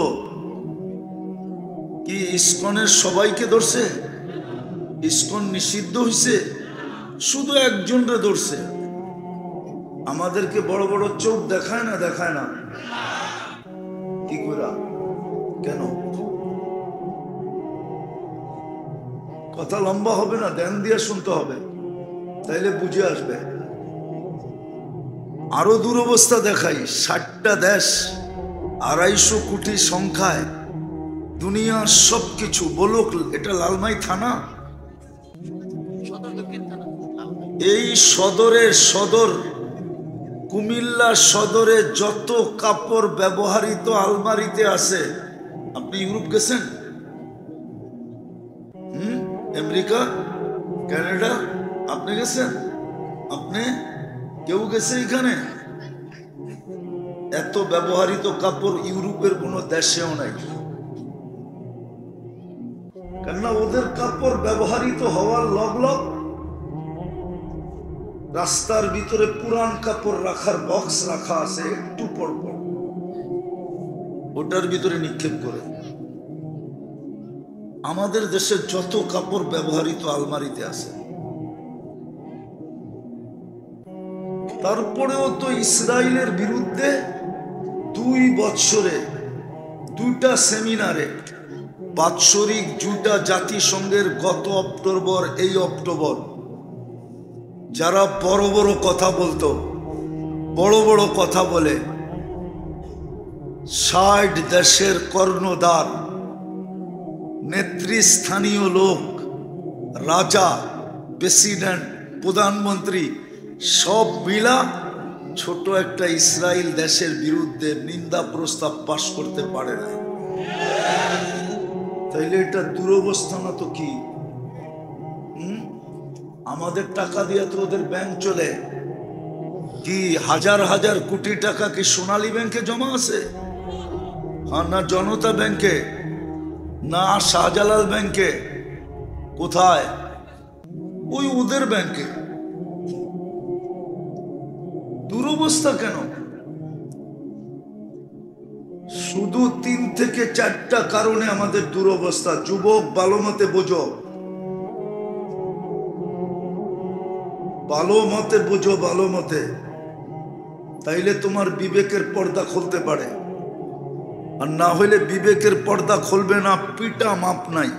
কি ইসকনের সবাইকে ধরছে? ইসকন নিষিদ্ধ হইছে, শুধু একজনরে ধরছে। আমাদেরকে বড় বড় চোখ দেখায় না? দেখায় না কি করে? কেন? কথা লম্বা হবে না, ধ্যান দিয়ে শুনতে হবে, তাইলে বুঝে আসবে। আরো দুরবস্থা দেখাই। 60টা দেশ, 250 কোটি সংখ্যায়, দুনিয়ার সবকিছু। বলুক এটা লালমাই থানা, এই সদরের সদর কুমিল্লা সদরে যত কাপড় ব্যবহৃত আলমারিতে আছে। আপনি ইউরোপ গেছেন? আমেরিকা, কানাডা আপনি গেছেন? আপনি কেউ গেছে এখানে? এত ব্যবহৃত কাপড় ইউরোপের কোনো দেশেও নাই। কেননা ওদের কাপড় ব্যবহৃত হওয়ার লগ লগ রাস্তার ভিতরে পুরান কাপড় রাখার বক্স রাখা আছে, একটু পর পর ওটার ভিতরে নিক্ষেপ করে। আমাদের দেশে যত কাপড় ব্যবহৃত আলমারিতে আছে, তারপরেও তো ইসরায়েলের বিরুদ্ধে 2 বছরে 2টা সেমিনারে বাৎসরিক 2টা জাতিসংঘের গত অক্টোবর, এই অক্টোবর, যারা বড় বড় কথা বলতো, বড় বড় কথা বলে 60 দেশের কর্ণধার, নেতৃস্থানীয় লোক, রাজা, প্রেসিডেন্ট, প্রধানমন্ত্রী সব মিলা ছোট একটা ইসরায়েল দেশের বিরুদ্ধে নিন্দা প্রস্তাব পাশ করতে পারে না। তাইলে এটা দুরবস্থা না তো কি? আমাদের টাকা দিয়ে তো ওদের ব্যাংক চলে। কি হাজার হাজার কোটি টাকা কি সোনালী ব্যাংকে জমা আছে? না জনতা ব্যাংকে, না শাহজালাল ব্যাংকে, কোথায়? ওই ওদের ব্যাংকে। দুরবস্থা কেন? শুধু 3 থেকে 4টা কারণে আমাদের দুরবস্থা। যুবক ভালো মতে বোঝো, ভালো মতে বোঝো, ভালো মতে, তাইলে তোমার বিবেকের পর্দা খুলতে পারে। আর না হইলে বিবেকের পর্দা খুলবে না, পিটা মাপ নাই।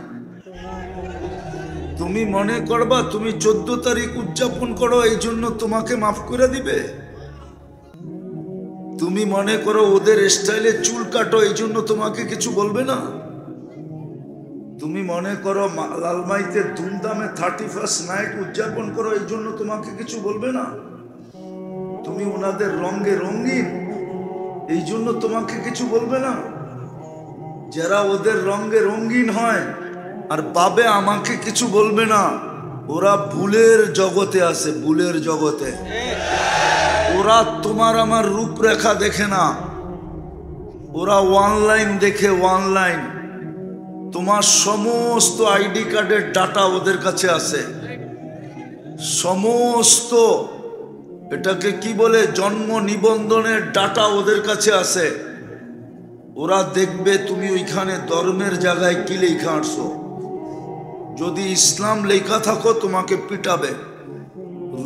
তুমি মনে করবা তুমি 14 তারিখ উদযাপন করো, এই জন্য তোমাকে মাফ করে দিবে? তুমি মনে করো ওদের স্টাইলে চুল কাটো, এই জন্য তোমাকে কিছু বলবে না? তুমি মনে করো লালমাইতে ধুমধামে 31st নাইট উদযাপন করো, এই জন্য তোমাকে কিছু বলবে না? তুমি ওনাদের রঙে রঙিন, এই জন্য তোমাকে কিছু বলবে না? যারা ওদের রঙে রঙিন হয় আর বাবে আমাকে কিছু বলবে না, ওরা ভুলের জগতে আছে, ভুলের জগতে। ওরা তোমার আমার রূপরেখা দেখে না, ওরা অনলাইন দেখে, অনলাইন। তোমার সমস্ত আইডি কার্ডের ডাটা ওদের কাছে আছে, সমস্ত, এটাকে কি বলে, জন্ম নিবন্ধনের ডাটা ওদের কাছে আছে। ওরা দেখবে তুমি ওইখানে ধর্মের জায়গায় কি লেখা আসছো। যদি ইসলাম লেখা থাকো তোমাকে পিটাবে,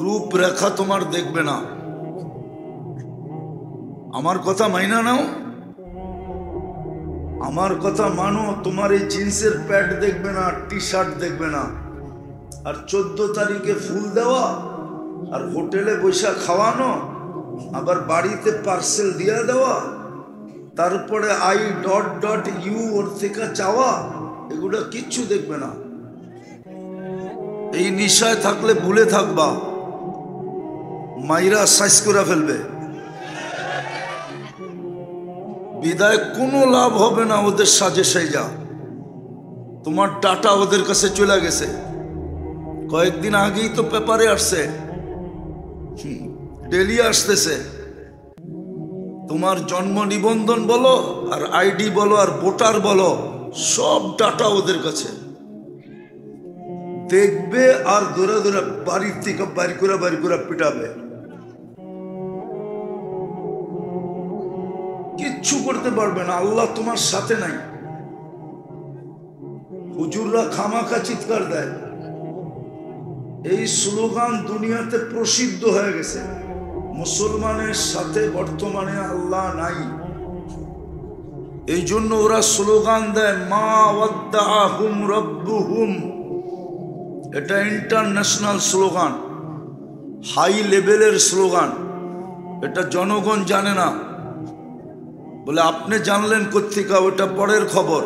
রূপরেখা তোমার দেখবে না। আমার কথা মাইনা নাও, আমার কথা মানো। তোমার এই জিন্সের প্যান্ট দেখবে না, টি শার্ট দেখবে না। আর 14 তারিখে ফুল দেওয়া, আর হোটেলে বৈশা খাওয়ানো, আবার বাড়িতে পার্সেল দিয়ে দেওয়া, তারপরে I.U ওর থেকে চাওয়া, এগুলো কিচ্ছু দেখবে না। এই নিশায় থাকলে ভুলে থাকবা, মাইরা সাইজ করে ফেলবে। বিদায় কোনো লাভ হবে না ওদের সাজেশাই যা। তোমার ডাটা ওদের কাছে চলে গেছে। কয়েকদিন আগেই তো পেপারে আসছে, ডেলি আসতেছে। তোমার জন্ম নিবন্ধন বলো আর আইডি বলো আর ভোটার বলো, সব ডাটা ওদের কাছে। দেখবে আর ধরে ধরে বাড়ির থেকে বাড়ি করে পিটাবে। কিচ্ছু করতে পারবে না, আল্লাহ তোমার সাথে নাই। হুজুররা খামাখা চিৎকার দেয়, এই স্লোগান দুনিয়াতে প্রসিদ্ধ হয়ে গেছে। মুসলমানের সাথে বর্তমানে আল্লাহ নাই, এই জন্য ওরা স্লোগান দেয় মা ওয়াদ্দাআহুম রাব্বুহুম। এটা ইন্টারন্যাশনাল স্লোগান, হাই লেভেলের স্লোগান। এটা জনগণ জানে না, বলে আপনি জানলেন কোত্থেকে, ওটা পরের খবর।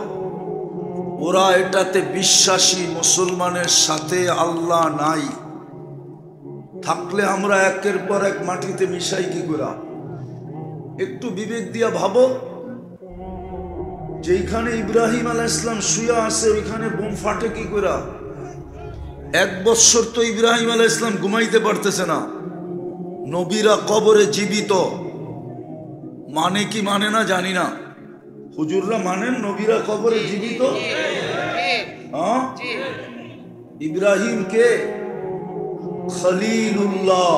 ওরা এটাতে বিশ্বাসী, মুসলমানের সাথে আল্লাহ নাই। থাকলে আমরা একের পর এক মাটিতে মিশাই কি করে? একটু বিবেক দিয়া ভাবো, যেখানে ইব্রাহিম আলাইহিস সালাম শুয়ে আছে ওইখানে বোম ফাটে কি করে? 1 বছর তো ইব্রাহিম আলাইহিস সালাম ঘুমাইতে পারতেছে না। নবীরা কবরে জীবিত, মানে কি মানে না জানি না। হুজুররা মানেন নবীরা কবরে জীবিত? ইব্রাহিম কে? খলিলুল্লাহ।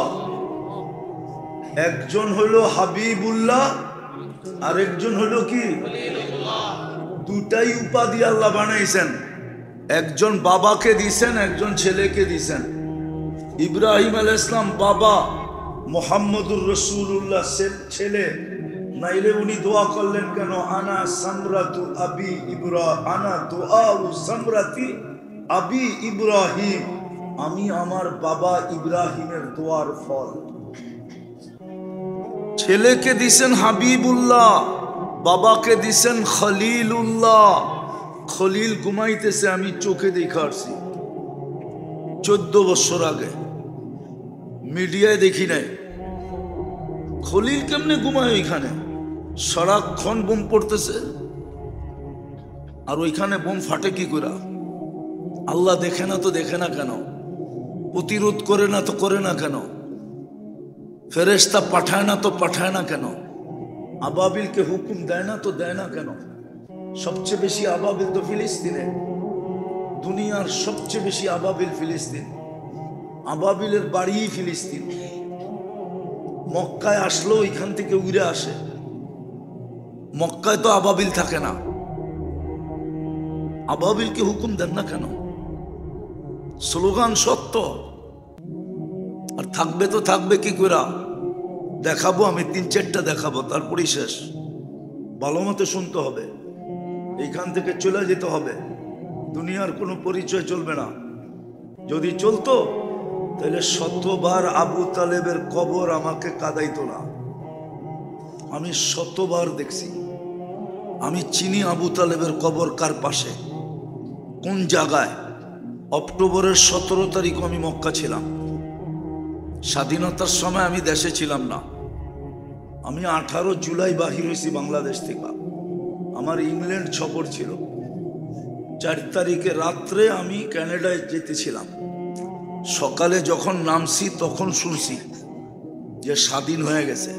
একজন হলো হাবিবুল্লাহ আর একজন হলো কি? দুটাই উপাধি আল্লাহ বানাইছেন। একজন বাবাকে দিছেন, একজন ছেলেকে দিছেন। ইব্রাহিম আলাইহিস সালাম বাবা, মুহাম্মদুর রাসূলুল্লাহ ছেলে। নাইলে উনি দোয়া করলেন কেন? আনা সামরাতু আবি ইব্রাহিম, আনা দুআউ সামরাতি আবি ইব্রাহিম। আমি আমার বাবা ইব্রাহিমের দোয়ার ফল। ছেলেকে দিছেন হাবিবুল্লাহ, বাবাকে দিছেন খলিলুল্লাহ। খলিল ঘুমাইতেছে, আমি চোখে দেখে আসছি 14 বছর আগে, মিডিয়ায় দেখি নাই। খলিল কেমনে ঘুমায় ওইখানে? সারাক্ষণ বোম পড়তেছে, আর ওইখানে বোম ফাটে কি করে? আল্লাহ দেখে না তো দেখে না কেন? প্রতিরোধ করে না তো করে না কেন? ফেরেশতা পাঠায় না তো পাঠায় না কেন? আবাবিলকে হুকুম দেয় না তো দেয় না কেন? সবচেয়ে বেশি আবাবিল তো ফিলিস্তিনে, দুনিয়ার সবচেয়ে বেশি আবাবিল ফিলিস্তিন। আবাবিলের বাড়ি ফিলিস্তিন। মক্কায় আসলেও এখান থেকে উড়ে আসে, মক্কায় তো আবাবিল থাকে না। আবাবিলকে হুকুম দেন না কেন? স্লোগান সত্য, আর থাকবে তো থাকবে কি করে? দেখাবো আমি 3-4টা দেখাবো, তারপরেই শেষ। ভালো মতো শুনতে হবে, এইখান থেকে চলে যেতে হবে। দুনিয়ার কোনো পরিচয় চলবে না। যদি চলতো তাহলে 100বার আবু তালেবের কবর আমাকে কাঁদাইতো না। আমি 100বার দেখছি। আমি চিনি আবু তালেবের কবর কার পাশে, কোন জায়গায়। অক্টোবরের 17 তারিখ আমি মক্কা ছিলাম। স্বাধীনতার সময় আমি দেশে ছিলাম না। আমি 18 জুলাই বাহির হয়েছি বাংলাদেশ থেকে। আমার ইংল্যান্ড সফর ছিল। 4 তারিখে রাত্রে আমি কানাডায় যেতেছিলাম। সকালে যখন নামছি তখন শুনছি যে স্বাধীন হয়ে গেছে।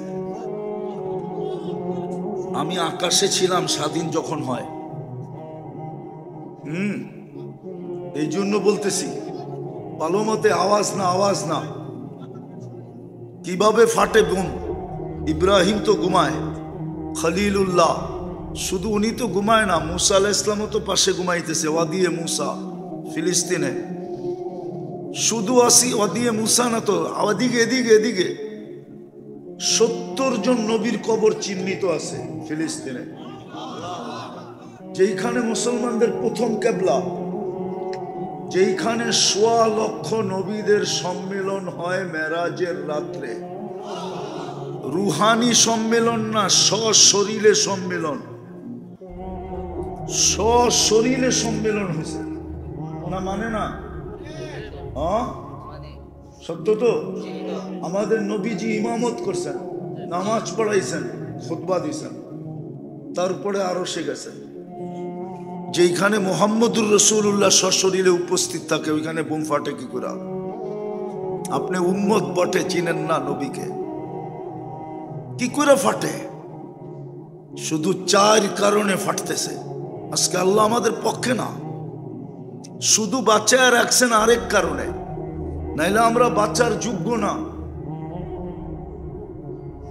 আমি আকাশে ছিলাম স্বাধীন যখন হয়। এই জন্য বলতেছি, ভালো মতে আওয়াজ না, আওয়াজ না। কিভাবে ফাটে বোম? ইব্রাহিম তো ঘুমায়, খলিলুল্লাহ শুধু উনি তো ঘুমায় না, মুসা আলাইহিস সালামও তো পাশে ঘুমাইতেছে। ওয়াদিয়ে মুসা ফিলিস্তিনে। শুধু আসি ওয়াদিয়ে মুসা না তো, ওদিকে এদিকে এদিকে 70 জন নবীর কবর চিহ্নিত আছে ফিলিস্তিনে। যেইখানে মুসলমানদের প্রথম কেবলা, যেইখানে 1.25 লক্ষ নবীদের সম্মেলন হয় মেরাজের রাত্রে। রুহানি সম্মেলন না, সশরীরে সম্মেলন। সশরীরে সম্মেলন হয়েছে না, মানে না? সত্য তো। আমাদের নবীজি ইমামত করছেন, নামাজ পড়াইছেন, খুতবা দিয়েছেন। তারপরে আরো সে গেছেন। যেখানে মুহাম্মদুর রাসূলুল্লাহ সশরীরে উপস্থিত থাকে ওইখানে বোম ফাটে কি করে? আপনি উম্মত বটে, চিনেন না নবীকে, কি করে ফাটে? শুধু 4 কারণে ফাটতেছে। আজকে আল্লাহ আমাদের পক্ষে না, শুধু বাঁচায় রাখছেন আরেক কারণে, নাইলে আমরা বাঁচার যোগ্য না।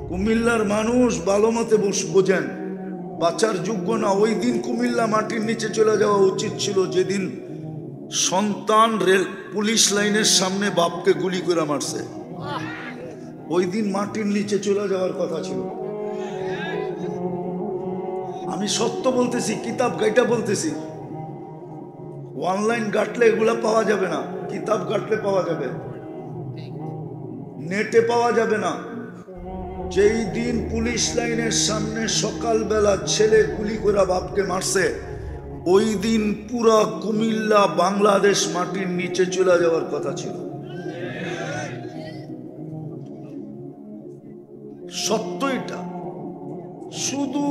কুমিল্লার মানুষ ভালো মতে বোঝেন, বাঁচার যোগ্য না। ওই দিন কুমিল্লা মাটির নিচে চলে যাওয়া উচিত ছিল যেদিন সন্তান পুলিশ লাইনের সামনে বাপকে গুলি করে মারছে। ওই দিন মাটির নিচে চলে যাওয়ার কথা ছিল। আমি সত্য বলতেছি, কিতাব গাইটা বলতেছি। অনলাইন ঘাটলে এগুলা পাওয়া যাবে না, কিতাব ঘাটলে পাওয়া যাবে, নেটে পাওয়া যাবে না। যেই দিন পুলিশ লাইনের সামনে সকালবেলা ছেলে গুলি করে বাপকে মারছে, ওই দিন পুরা কুমিল্লা বাংলাদেশ মাটির নিচে চলে যাওয়ার কথা ছিল। সত্য এটা। শুধু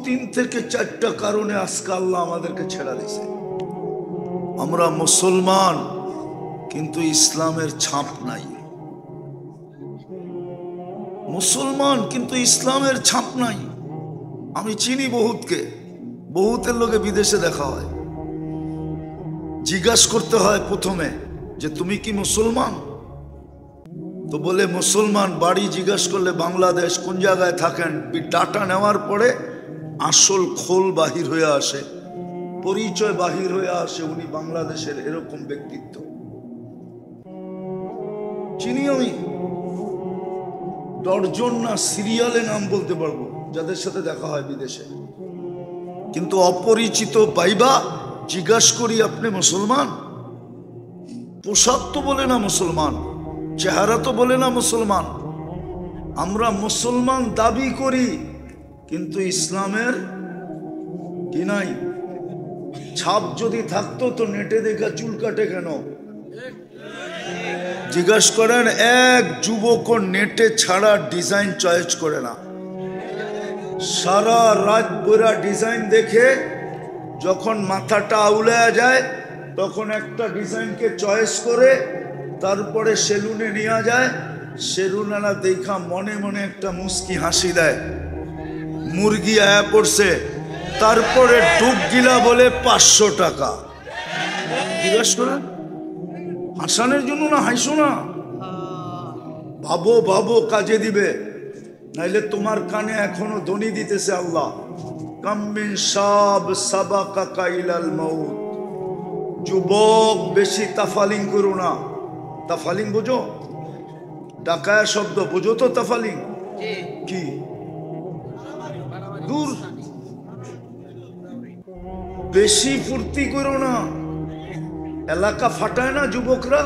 3 থেকে 4টা কারণে আজকে আল্লাহ আমাদেরকে ছেড়া দিয়েছে। আমরা মুসলমান কিন্তু ইসলামের ছাপ নাই। মুসলমান কিন্তু ইসলামের ছাপ নাই। আমি চিনি বহুতকে, বহুতের লোকে বিদেশে দেখা হয়, জিজ্ঞাসা করতে হয় প্রথমে যে তুমি কি মুসলমান? তো বলে মুসলমান, বাড়ি জিজ্ঞাসা করলে বাংলাদেশ, কোন জায়গায় থাকেন। ডাটা নেওয়ার পরে আসল খোল বাহির হয়ে আসে, পরিচয় বাহির হয়ে আসে, উনি বাংলাদেশের। এরকম ব্যক্তিত্ব চিনি আমি, ডজন না সিরিয়ালে নাম বলতে পারবো যাদের সাথে দেখা হয় বিদেশে। কিন্তু অপরিচিত পাইবা, জিজ্ঞাসা করি আপনি মুসলমান? পোশাক তো বলে না মুসলমান, চেহারা তো বলে না মুসলমান। আমরা মুসলমান দাবি করি কিন্তু ইসলামের কি নাই। ছাপ যদি থাকতো তো নেটে দেখা চুল কাটে কেন? জিজ্ঞাসা করেন, এক যুবক নেটে ছাড়া ডিজাইন চয়েস করে না। সারা রাত পুরা ডিজাইন দেখে যখন মাথাটা আউলায়া যায় তখন একটা ডিজাইনকে চয়েস করে তারপরে সেলুনে নিয়ে যায়। সেলুনালা দেখা মনে মনে একটা মুস্কি হাসি দেয়, মুরগি আয়া পড়ছে, তারপরে ডুব গিলা বলে 500 টাকা। জিজ্ঞাসা করেন, হাসানের জন্য না, হাসো না, ভাবো ভাবো কাজে দিবে, নাইলে তোমার কানে এখনো ধ্বনি দিতেছে আল্লাহ, কামিন সাব সাবাকা ইলাল মাউত। যুবক বেশি তাফালিং করো না। তাফালিং বোঝো? ডাকায়া শব্দ বোঝো তো? তাফালিং কি? দূর। বেশি ফুর্তি করো না, এলাকা ফাটায় না যুবকরা।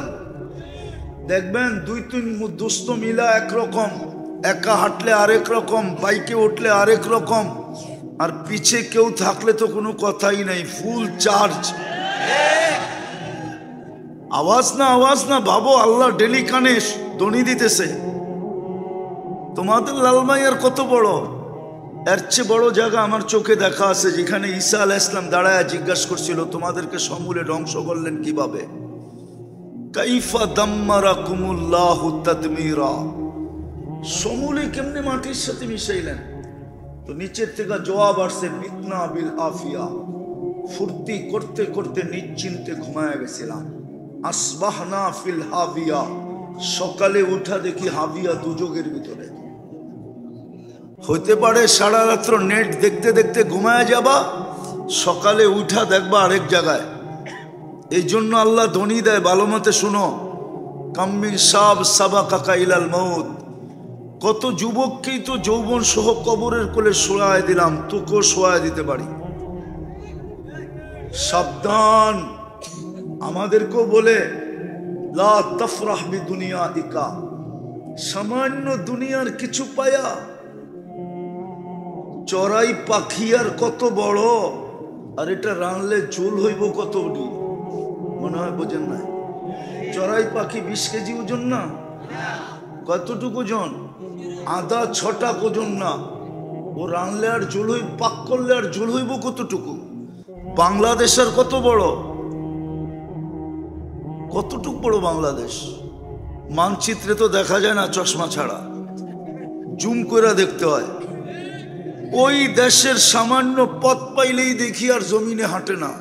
দেখবেন 2-3 দোস্ত মিলা একরকম, একা হাঁটলে আরেক রকম, বাইকে উঠলে আরেক রকম, আর পিছে কেউ থাকলে তো কোনো কথাই নাই, ফুল চার্জ। আওয়াজ না আওয়াজ না, ভাবো আল্লাহ ডেলি কানে ধ্বনি দিতেছে। তোমাদের লালমাইয়ার কত বড়, এর চেয়ে বড় জায়গা আমার চোখে দেখা আছে, যেখানে ঈসা আলাইহিস সালাম দাঁড়ায় জিজ্ঞাসা করছিল তোমাদেরকে সমূলে ধ্বংস করলেন কিভাবে? কাইফা দাম্মারাকুমুল্লাহু তাদমীরা, সমূলে কেমনে মাটির সাথে মিশাইলেন? তো নিচের থেকে জবাব আসছে, বিতনা বিল আফিয়া, ফুর্তি করতে করতে নিশ্চিন্তে ঘুমায় গেছিলাম। আসবাহনা ফিল হাবিয়া, সকালে উঠা দেখি হাবিয়া দুযোগের ভিতরে। হইতে পারে সারা রাত্র নেট দেখতে দেখতে ঘুমায় যাবা, সকালে উঠা দেখবা আরেক জায়গায়। এই জন্য আল্লাহ ধ্বনি দেয়, ভালো মতে শুনো, কাম্মিন সাব সাবাকা ইলাল মাউত। কত যুবককেই তো যৌবন সহ কবরের কোলে শোয়ায় দিলাম, তোকেও শোয়ায় দিতে পারি। সাবধান। আমাদেরকেও বলে লা তাফরাহ বিদুনিয়া ইকা, সামান্য দুনিয়ার কিছু পায়া। চড়াই পাখি আর কত বড়, আর এটা রানলে ঝোল হইব কত, মনে হয় বোঝেন না? চড়াই পাখি 20 কেজি ওজন না? কতটুকু ওজন? আধা 6টা ওজন না, ও রানলে আর ঝোল হইব, পাক করলে আর ঝোল হইব কতটুকু? বাংলাদেশের কত বড়, কতটুকু বড় বাংলাদেশ? মানচিত্রে তো দেখা যায় না চশমা ছাড়া, জুম করে দেখতে হয়। ওই দেশের সামান্য পথ পাইলেই দেখি আর জমিনে হাঁটে না,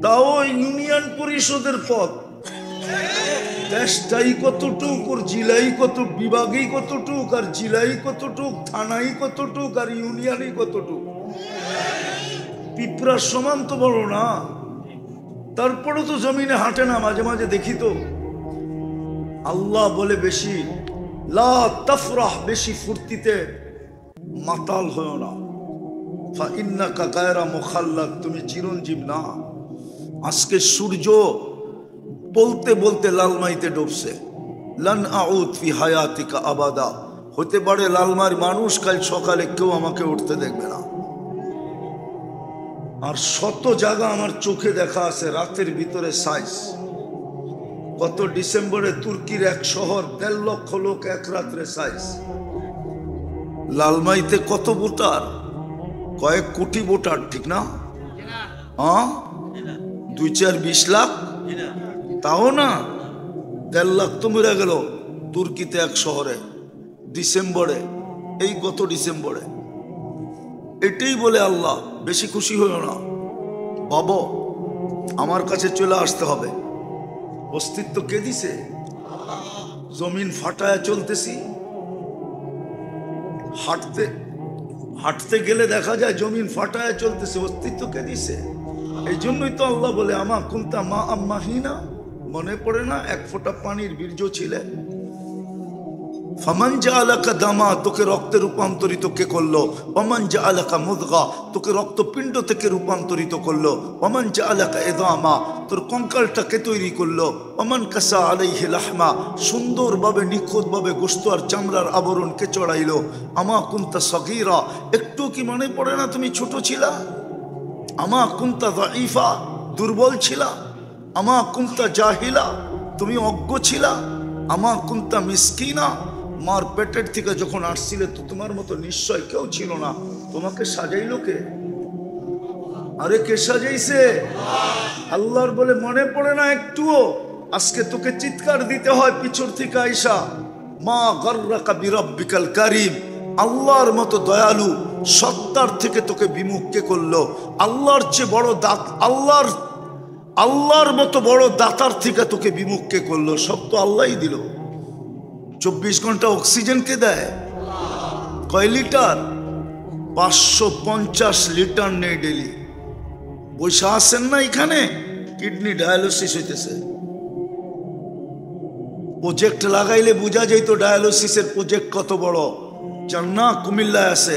তাও ইউনিয়ন পরিষদের পথ। দেশটাই কতটুক, ওর জেলাই কত, বিভাগেই কতটুক, আর জেলাই কতটুক, থানাই কতটুক, আর ইউনিয়নই কতটুক। পিঁপড়ার সমান তো বড় না, তারপরে তো জমিনে হাঁটে না। মাঝে মাঝে দেখি তো। আল্লাহ বলে বেশি লা তাফরাহ, বেশি ফুর্তিতে মাতাল হও না। ফা ইন্নাকা গায়রা মুখাল্লাদ, তুমি চিরঞ্জীব না। আজকে সূর্য বলতে বলতে লালমাইতে ডুবছে। লান আউদ ফি হায়াতিকা আবাদা, হতে পারে লালমার মানুষ কাল সকালে কেউ আমাকে উঠতে দেখবে না। আর শত জায়গা আমার চোখে দেখা আছে রাতের ভিতরে সাইজ। গত ডিসেম্বরে তুর্কির এক শহর ১.৫ লক্ষ লোক এক রাত্রে সাইজ। লালমাইতে কত ভোটার? কয়েক কোটি ভোটার, ঠিক না? হ্যাঁ, ২-৪-২০ লাখ, তাও না। ১.৫ লাখ তো মরে গেল তুর্কিতে এক শহরে ডিসেম্বরে, এই গত ডিসেম্বরে। এটাই বলে আল্লাহ বেশি খুশি হইও না বাবা, আমার কাছে চলে আসতে হবে। অস্তিত্ব কে দিছে? জমিন ফাটায় চলতেছি, হাঁটতে হাঁটতে গেলে দেখা যায় জমিন ফাটায় চলতেছে। অস্তিত্ব কে দিছে? এই জন্যই তো আল্লাহ বলে আমা কুনতা মা আম্মাহিনা, মনে পড়ে না? এক ফোঁটা পানির বীর্য ছিলে। ফামান জাআলাকা দামা, তোকে রক্তে রূপান্তরিত কে করলো? ওমান জাআলাকা মুদগা, তোকে রক্তপিণ্ড থেকে রূপান্তরিত করলো। ওমান জাআলাকা ইদামা, তোর কঙ্কালটাকে তৈরি করলো। ওমান কাসা আলাইহি লাহমা, সুন্দরভাবে নিখুঁতভাবে গোশত আর চামড়ার আবরণকে চড়াইলো। আমা কুনতা সগীরা, একটু কি মনে পড়ে না তুমি ছোট ছিলা? আমা কুনতা যায়ীফা, দুর্বল ছিলা। আমা কুনতা জাহিলা, তুমি অজ্ঞ ছিলা। আমা কুনতা মিসকিনা, মার পেটের থেকে যখন আসছিলে তো তোমার মতো নিশ্চয় কেউ ছিল না। তোমাকে সাজাইলো কে? আরে কে সাজাইছে? আল্লাহর বলে মনে পড়ে না একটুও? আজকে তোকে চিৎকার দিতে হয় পিছর থেকে আইসা, মা গাররাকা বিরাব্বিকাল কারীম, আল্লাহর মতো দয়ালু সত্তার থেকে তোকে বিমুখ কে করলো? আল্লাহর চেয়ে বড় দাত, আল্লাহর মতো বড় দাতার থেকে তোকে বিমুখ কে করলো? সব তো আল্লাহই দিল। ২৪ ঘন্টা অক্সিজেন কে দেয়? কয় লিটার? ৫৫০ লিটার নেই ডেলি। পয়সা আসেন না এখানে, কিডনি ডায়ালিসিস হইতেছে। প্রজেক্ট লাগাইলে বোঝা যেত ডায়ালিসিসের প্রজেক্ট কত বড়। জান্না কুমিল্লায় আছে,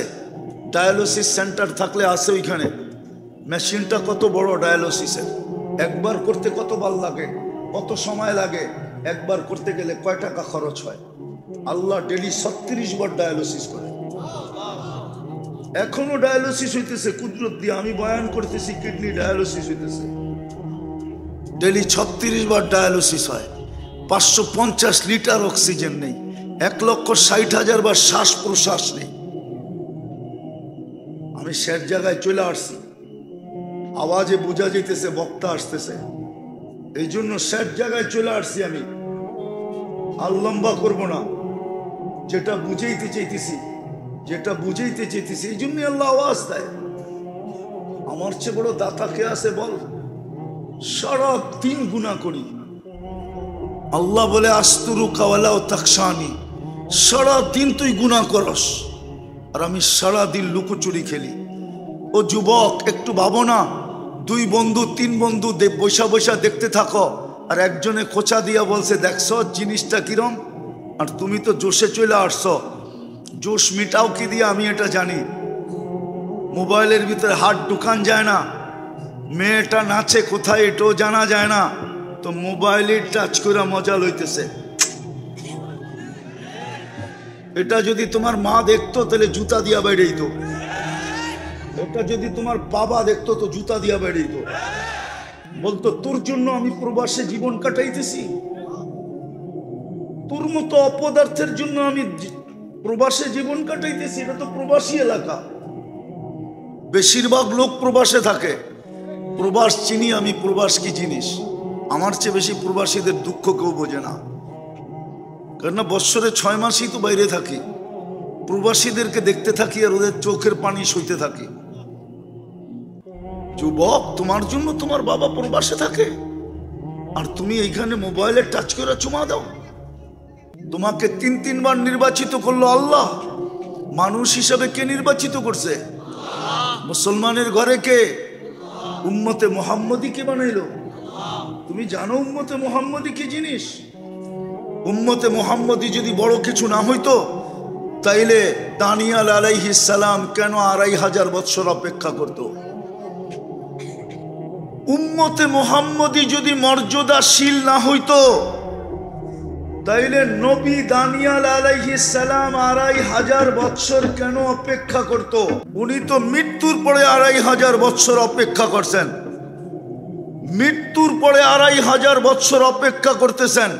ডায়ালিসিস সেন্টার থাকলে আছে ওইখানে। মেশিনটা কত বড় ডায়ালিসিসের, একবার করতে কত বার লাগে, কত সময় লাগে, একবার করতে গেলে কয় টাকা খরচ হয়। আল্লাহ ডেলি ৩৬ বার ডায়ালিসিস করে। এখনো ডায়ালিসিস হইতেছে কুদরত দিয়ে। আমি বয়ান করতেছি, কিডনি ডায়ালিসিস হইতেছে। ডেলি ৩৬ বার ডায়ালিসিস হয়। ৫৫০ লিটার অক্সিজেন নেই। ১,৬০,০০০ বার শ্বাস প্রশ্বাস নেই। আমি শেষ জায়গায় চলে আসছি, আওয়াজে বোঝা যেতেছে বক্তা আসতেছে, এই জন্য শেষ জায়গায় চলে আসছি আমি। আর লম্বা করবো না, যেটা বুঝাইতে চাইতেছি, এই জন্য আল্লাহ আওয়াজ দেয়। আমার চেয়ে বড় দাতা কে আছে বল? সারা দিন গুনাহ করি। আল্লাহ বলে আস্তুরুকা ওয়ালা তাকশানি, সারা দিন তুই গুনাহ করস আর আমি সারা দিন লুকোচুরি খেলি। ও যুবক, একটু ভাবো না, 2 বন্ধু 3 বন্ধু বৈশা বৈশা দেখতে থাকো, আর একজনে খোঁচা দিয়া বলছে দেখছো জিনিসটা কিরম, আর তুমি তো জোশে চলে আসছো। জোশ মিটাও কি দিয়ে আমি এটা জানি। মোবাইলের ভিতরে হাত ঢুকান যায় না, মেয়েটা নাচে কোথায় এটাও জানা যায় না, তো মোবাইলে টাচ করে মজা লইতেছে। এটা যদি তোমার মা দেখতো তাহলে জুতা দিয়া বেড়েই তো। এটা যদি তোমার বাবা দেখতো তো জুতা দিয়া বেড়েই তো। বলতো তোর জন্য আমি প্রবাসে জীবন কাটাইতেছি, তোর মতো অপদার্থের জন্য আমি প্রবাসে জীবন কাটাইতেছি, এটা তো প্রবাসী এলাকা, বেশিরভাগ লোক প্রবাসে থাকে। প্রবাস চিনি আমি, প্রবাস কি জিনিস। আমার চেয়ে বেশি প্রবাসীদের দুঃখ কেউ বোঝে না, কেননা বৎসরে 6 মাসই তো বাইরে থাকি। প্রবাসীদেরকে দেখতে থাকি আর ওদের চোখের পানি সইতে থাকি। যুবক, তোমার জন্য তোমার বাবা প্রবাসে থাকে আর তুমি এইখানে মোবাইলে টাচ করে চুমা দাও। তোমাকে 3 বার নির্বাচিত করলো আল্লাহ। মানুষ হিসাবে কে নির্বাচিত করছে? মুসলমানের ঘরে কে? উম্মতে মুহাম্মদী কে বানাইলো? তুমি জানো উম্মতে মুহাম্মদী কি জিনিস? উম্মতে মুহাম্মদী যদি বড় কিছু না হইতো, তাইলে দানিয়াল আলাইহিস সালাম কেন 2500 বছর অপেক্ষা করত? উম্মতে মুহাম্মদী যদি মর্যাদাশীল না হইতো, তাইলে নবী দানিয়াল আলাইহিস সালাম 2500 বছর কেন অপেক্ষা করত? উনি তো মৃত্যুর পরে 2500 বছর অপেক্ষা করছেন। মৃত্যুর পরে 2500 বছর অপেক্ষা করতেছেন।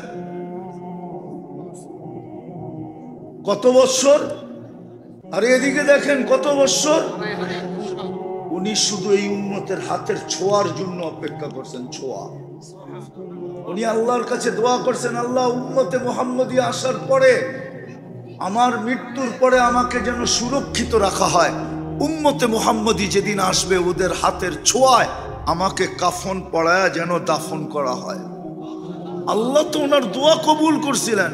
কত বছর? আর এদিকে দেখেন কত বছর। উনি শুধু এই উম্মতের হাতের ছোঁয়ার জন্য অপেক্ষা করছেন। ছোঁয়া। উনি আল্লাহর কাছে দোয়া করছেন, আল্লাহ উম্মতে মুহাম্মদী আসার পরে, আমার মৃত্যুর পরে আমাকে যেন সুরক্ষিত রাখা হয়। উম্মতে মুহাম্মদী যেদিন আসবে, ওদের হাতের ছোঁয়ায় আমাকে কাফন পরায়া যেন দাফন করা হয়। আল্লাহ তো ওনার দোয়া কবুল করছিলেন।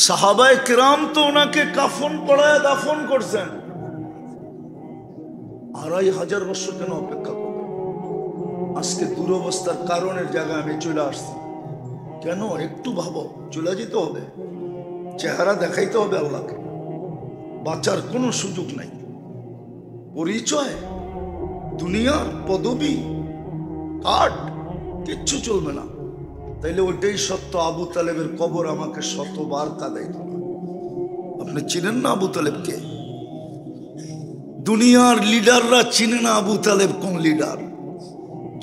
সাহাবায়ে কেরাম তো ওনাকে কাফন পরায়া দাফন করছেন। 2500 বছর কেন অপেক্ষা করবে? আজকে দুরবস্থার কারণের জায়গায় আমি চলে আসছি। কেন? একটু ভাবো। চলে যেতে হবে, চেহারা দেখাইতে হবে আল্লাহকে, বাঁচার কোনো সুযোগ নাই। পরিচয়, দুনিয়ার পদবি, কার্ড, কিচ্ছু চলবে না। তাইলে ওইটাই সত্য, আবু তালেবের কবর আমাকে 100 বার কাঁদাইত না। আপনি চিনেন না আবু তালেবকে? দুনিয়ার লিডাররা চিনে না আবু তালেব কোন লিডার।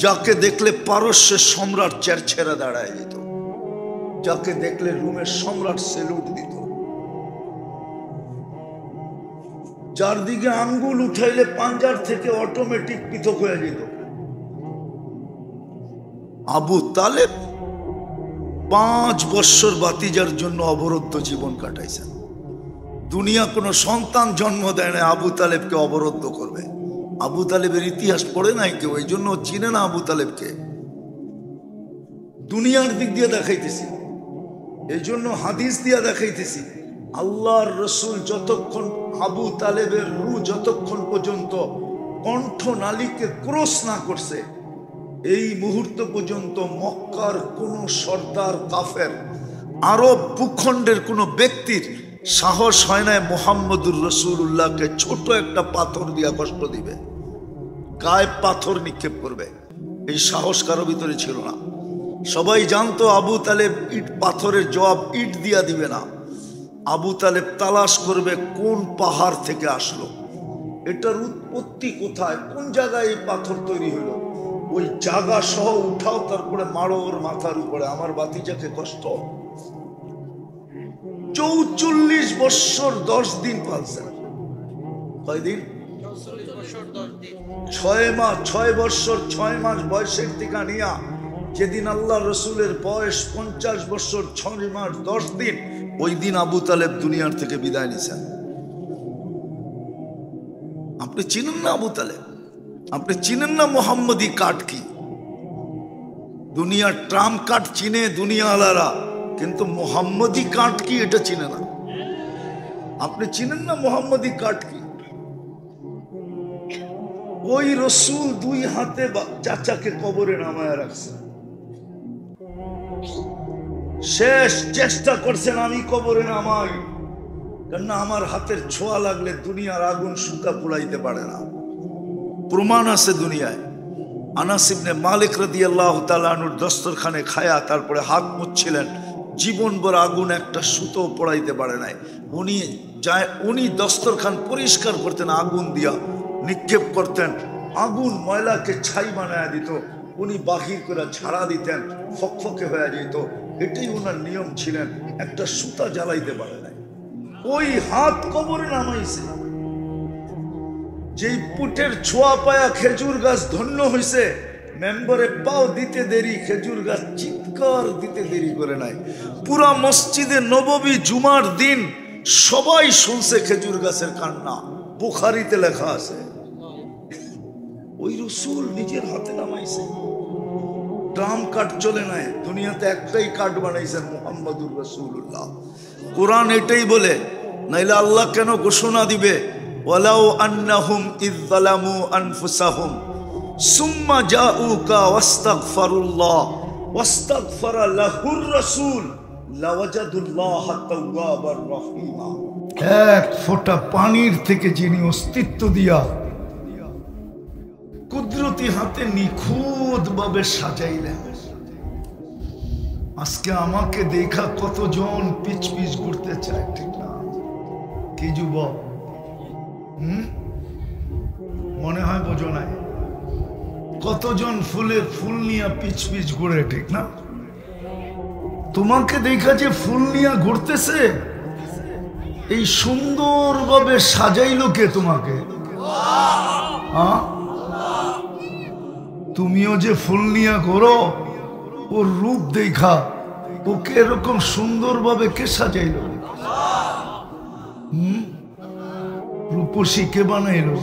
যাকে দেখলে পারস্যের সম্রাট চেরছেরা দাঁড়ায় যেত, যাকে দেখলে রুমের সম্রাট সেলুট দিত, যার দিকে আঙ্গুল উঠাইলে পাঞ্জার থেকে অটোমেটিক পৃথক হয়ে যেত। আবু তালেব 5 বৎসর বাতিজার জন্য অবরুদ্ধ জীবন কাটাইছেন। দুনিয়া কোনো সন্তান জন্ম দেয় না আবু তালেবকে অবরুদ্ধ করবে। আবু তালেবের ইতিহাস পড়ে নাই কেউ, এই জন্য চিনে না আবু তালেবকে। দুনিয়ার দিক দিয়ে দেখাইতেছি, এই জন্য হাদিস দিয়া দেখাইতেছি। আল্লাহর রসুল যতক্ষণ, আবু তালেবের রূহ যতক্ষণ পর্যন্ত কণ্ঠ নালীকে ক্রস না করছে, এই মুহূর্ত পর্যন্ত মক্কার কোন সর্দার কাফের, আরব ভূখণ্ডের কোন ব্যক্তির সাহস হয় না মুহাম্মদুর রাসূলুল্লাহকে ছোট একটা পাথর দিয়া কষ্ট দিবে, গায়ে পাথর নিক্ষেপ করবে। এই সাহস কারো ভিতরে ছিল না। সবাই জানতো আবু তালেব ইট পাথরের জবাব ইট দিয়া দিবে না। আবু তালেব তালাশ করবে কোন পাহাড় থেকে আসলো, এটার উৎপত্তি কোথায়, কোন জায়গায় এই পাথর তৈরি হলো, ওই জায়গা সহ উঠাও, তারপরে মারো ওর মাথার উপরে। আমার বাতিজাকে কষ্ট 44 বৎসর 10 দিন পালছেন। কয়দিন? 6 বৎসর 6 মাস বয়সের থেকে নিয়া যেদিন আল্লাহ রসুলের বয়স 50 বৎসর 6 মাস 10 দিন, ওই দিন আবু তালেব দুনিয়ার থেকে বিদায় নিছেন। আপনি চিনেন না আবু তালেব? আপনি চিনেন না মুহাম্মদী কার্ড কি? দুনিয়ার ট্রাম্প কার্ড চিনে দুনিয়া আলারা, কিন্তু মুহাম্মদী কার্ড কি এটা চিনে না। আপনি চিনেন না মুহাম্মদী কার্ড কি? ওই রসুল 2 হাতে চাচাকে কবরে নামায় রাখছে, শেষ চেষ্টা করছেন আমি কবরে নামাই, কেননা আমার হাতের ছোঁয়া লাগলে দুনিয়ার আগুন সুতা পুড়াইতে পারে না। প্রমাণ আছে দুনিয়ায়। আনাস ইবনে মালিক রাদিয়াল্লাহু তাআলা আনহুর দস্তরখানে খায়া তারপরে হাত মুছছিলেন, জীবনভর আগুন একটা সুতো পড়াইতে পারে নাই। উনি দস্তরখান পরিষ্কার করতেন, আগুন দিয়া নিক্ষেপ করতেন, আগুন ময়লাকে ছাই বানায় দিত, উনি বাহির করে ঝাড়া দিতেন, ফকফকে হয়ে যেত। এটাই ওনার নিয়ম ছিলেন। একটা সুতা জ্বালাইতে পারে নাই, ওই হাত কবরে নামাইছে। যেই পুটের ছোঁয়া পায়া খেজুর গাছ ধন্য হইছে, মেম্বারে পাও দিতে দেরি, খেজুর গাছ চিৎকার দিতে দেরি করে নাই। পুরা মসজিদে নববী জুমার দিন সবাই শুনছে খেজুর গাছের কান্না, বুখারীতে লেখা আছে। ওই রসুল নিজের হাতে নামাইছে। ট্রাম কার্ড চলে নাই, দুনিয়াতে একটাই কার্ড বানাইছেন, মুহাম্মাদুর রাসূলুল্লাহ। কোরআন এটাই বলে, নাইলে আল্লাহ কেন ঘোষণা দিবে, ওয়ালাউ আন্নাহুম ইয যালামু আনফুসাহুম সুম্মা জাউকা ওয়াস্তাগফিরুল্লাহ ওয়াস্তাগফারা লাহুর রাসূল লাওয়াজাদুল্লাহ তাওয়াবার রহিমা। এক ফোঁটা পানির থেকে যিনি অস্তিত্ব দিয়া কুদরতি হাতে নিখুঁত ভাবে সাজাইলেন, আজকে আমাকে দেখা কতজন পিচ পিচ ঘুরতে চায়, ঠিক না? কি যুবক, মনে হয় বোঝো নাই? কতজন ফুলের ফুল নিয়ে পিচ পিচ ঘুরে, ঠিক না? তোমাকে দেখা যে ফুল নিয়ে ঘুরতেছে, এই সুন্দর ভাবে সাজাইলো কে তোমাকে? তুমিও যে ফুল নিয়ে ঘোরো, ওর রূপ দেখা ওকে এরকম সুন্দর ভাবে কে সাজাইল? রূপসী কে বানাইলো?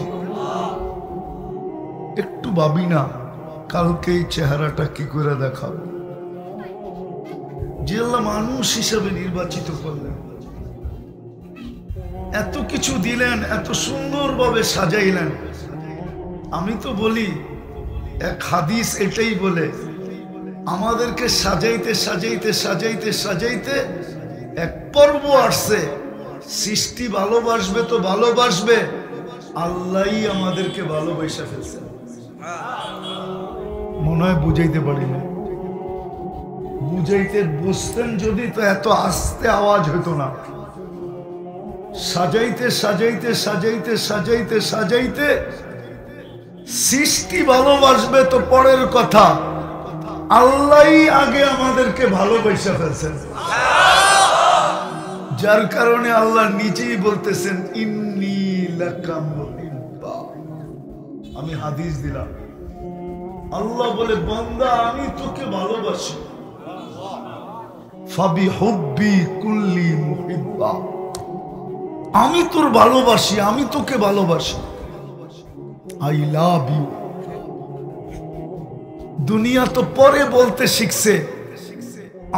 একটু ভাবি না কালকে এই চেহারাটা কি করে দেখাবো? যে আল্লাহ মানুষ হিসাবে নির্বাচিত করলেন, এত কিছু দিলেন, এত সুন্দর ভাবে সাজাইলেন। আমি তো বলি, এক হাদিস এটাই বলে, আমাদেরকে সাজাইতে সাজাইতে সাজাইতে সাজাইতে এক পর্ব আসছে, সৃষ্টি ভালোবাসবে তো ভালোবাসবে, আল্লাহই আমাদেরকে ভালোবাসা ফেলছে। মনে হয় বুঝাইতে পারি না। বুঝাইতে বুঝতেন যদি তো এত আস্তে আওয়াজ হতো না। সাজাইতে সাজাইতে সাজাইতে সাজাইতে সাজাইতে সৃষ্টি ভালোবাসবে তো পরের কথা, আল্লাহই আগে আমাদেরকে ভালোবাসা ফেলছেন। যার কারণে আল্লাহ নিজেই বলতেছেন, ইন্নী লাকা মুহিব্বা। আমি হাদিস দিলাম, আল্লাহ বলে, বান্দা আমি তোকে ভালোবাসি। ফাবিহুব্বি কুল্লি মুহিব্বা, আমি তোর ভালোবাসি, আমি তোকে ভালোবাসি। I love you. দুনিয়া তো পরে বলতে শিখছে,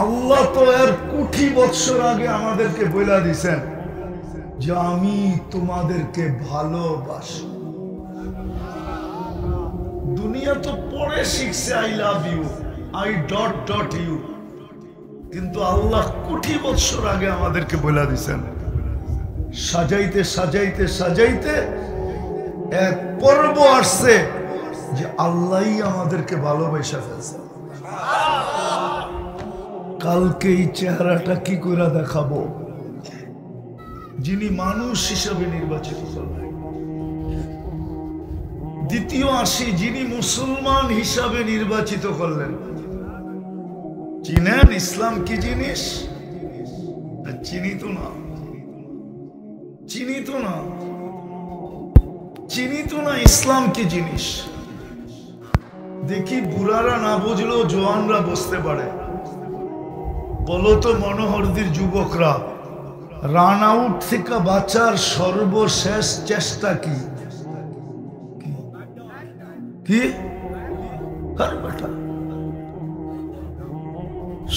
আল্লাহ তো এর কোটি বছর আগে আমাদেরকে বলে দিয়েছেন যে আমি তোমাদেরকে ভালোবাসি। দুনিয়া তো পরে শিখছে I love you, I dot dot you, কিন্তু আল্লাহ কোটি বছর আগে আমাদেরকে বলে দিয়েছেন। সাজাইতে সাজাইতে সাজাইতে এক পর্ব আসছে যে আল্লাহই আমাদেরকে ভালোবাসা ফেলছে। কালকে এই চেহারাটা কি করে দেখাবো? যিনি মানুষ হিসাবে নির্বাচিত করলেন। দ্বিতীয় আসি, যিনি মুসলমান হিসাবে নির্বাচিত করলেন। চিনেন ইসলাম কি জিনিস? চিনি তো না, চিনি তো না, চিনি তো না ইসলাম কি জিনিস। দেখি বুড়ারা না বুঝলেও জওয়ানরা বুঝতে পারে। বলো তো মনোহরদীর যুবকরা, রান আউট থেকে বাঁচার সর্বশেষ চেষ্টা কি? কি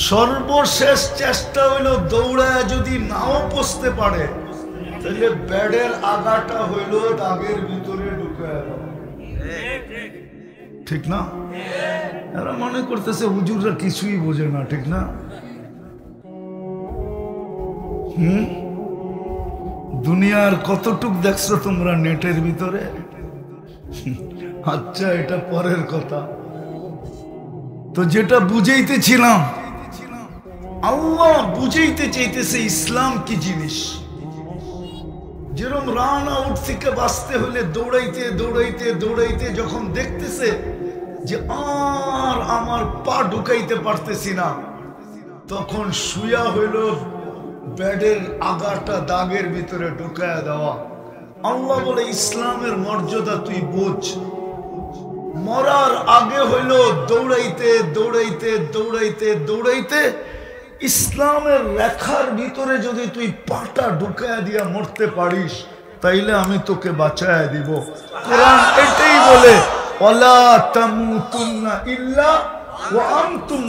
সর্বশেষ চেষ্টা হইল দৌড়ায় যদি নাও পৌঁছতে পারে, তাহলে ব্যাডের আগাটা হইল দাগের ভিতরে ঢুকে। ঠিক না? এরা মনে করতেছে হুজুররা কিছুই বোঝে না, ঠিক না? দুনিয়ার কতটুক দেখছো তোমরা নেটের ভিতরে? আচ্ছা, এটা পরের কথা। তো যেটা বুঝাইতেছিলাম, আল্লাহ বুঝাইতে চাইতেছে ইসলাম কি জিনিস। যেরকম রান আউট থেকে বাঁচতে হলে দৌড়াইতে দৌড়াইতে দৌড়াইতে যখন দেখতেছে যে আর আমার পা ঢুকাইতে পারতেছি না, তখন শুয়া হইল বেডের আগাটা দাগের ভিতরে ঢুকায়া দেওয়া। আল্লাহ বলে ইসলামের মর্যাদা তুই বোঝ। মরার আগে হইল দৌড়াইতে দৌড়াইতে দৌড়াইতে দৌড়াইতে ইসলামের রেখার ভিতরে যদি তুই পাটা ঢুকায়া দিয়া মরতে পারিস তাইলে আমি তোকে বাঁচায়া দিব। কোরআন এটাই বলে, ওয়ালা তামুতুন্না ইল্লা ওয়া আনতুম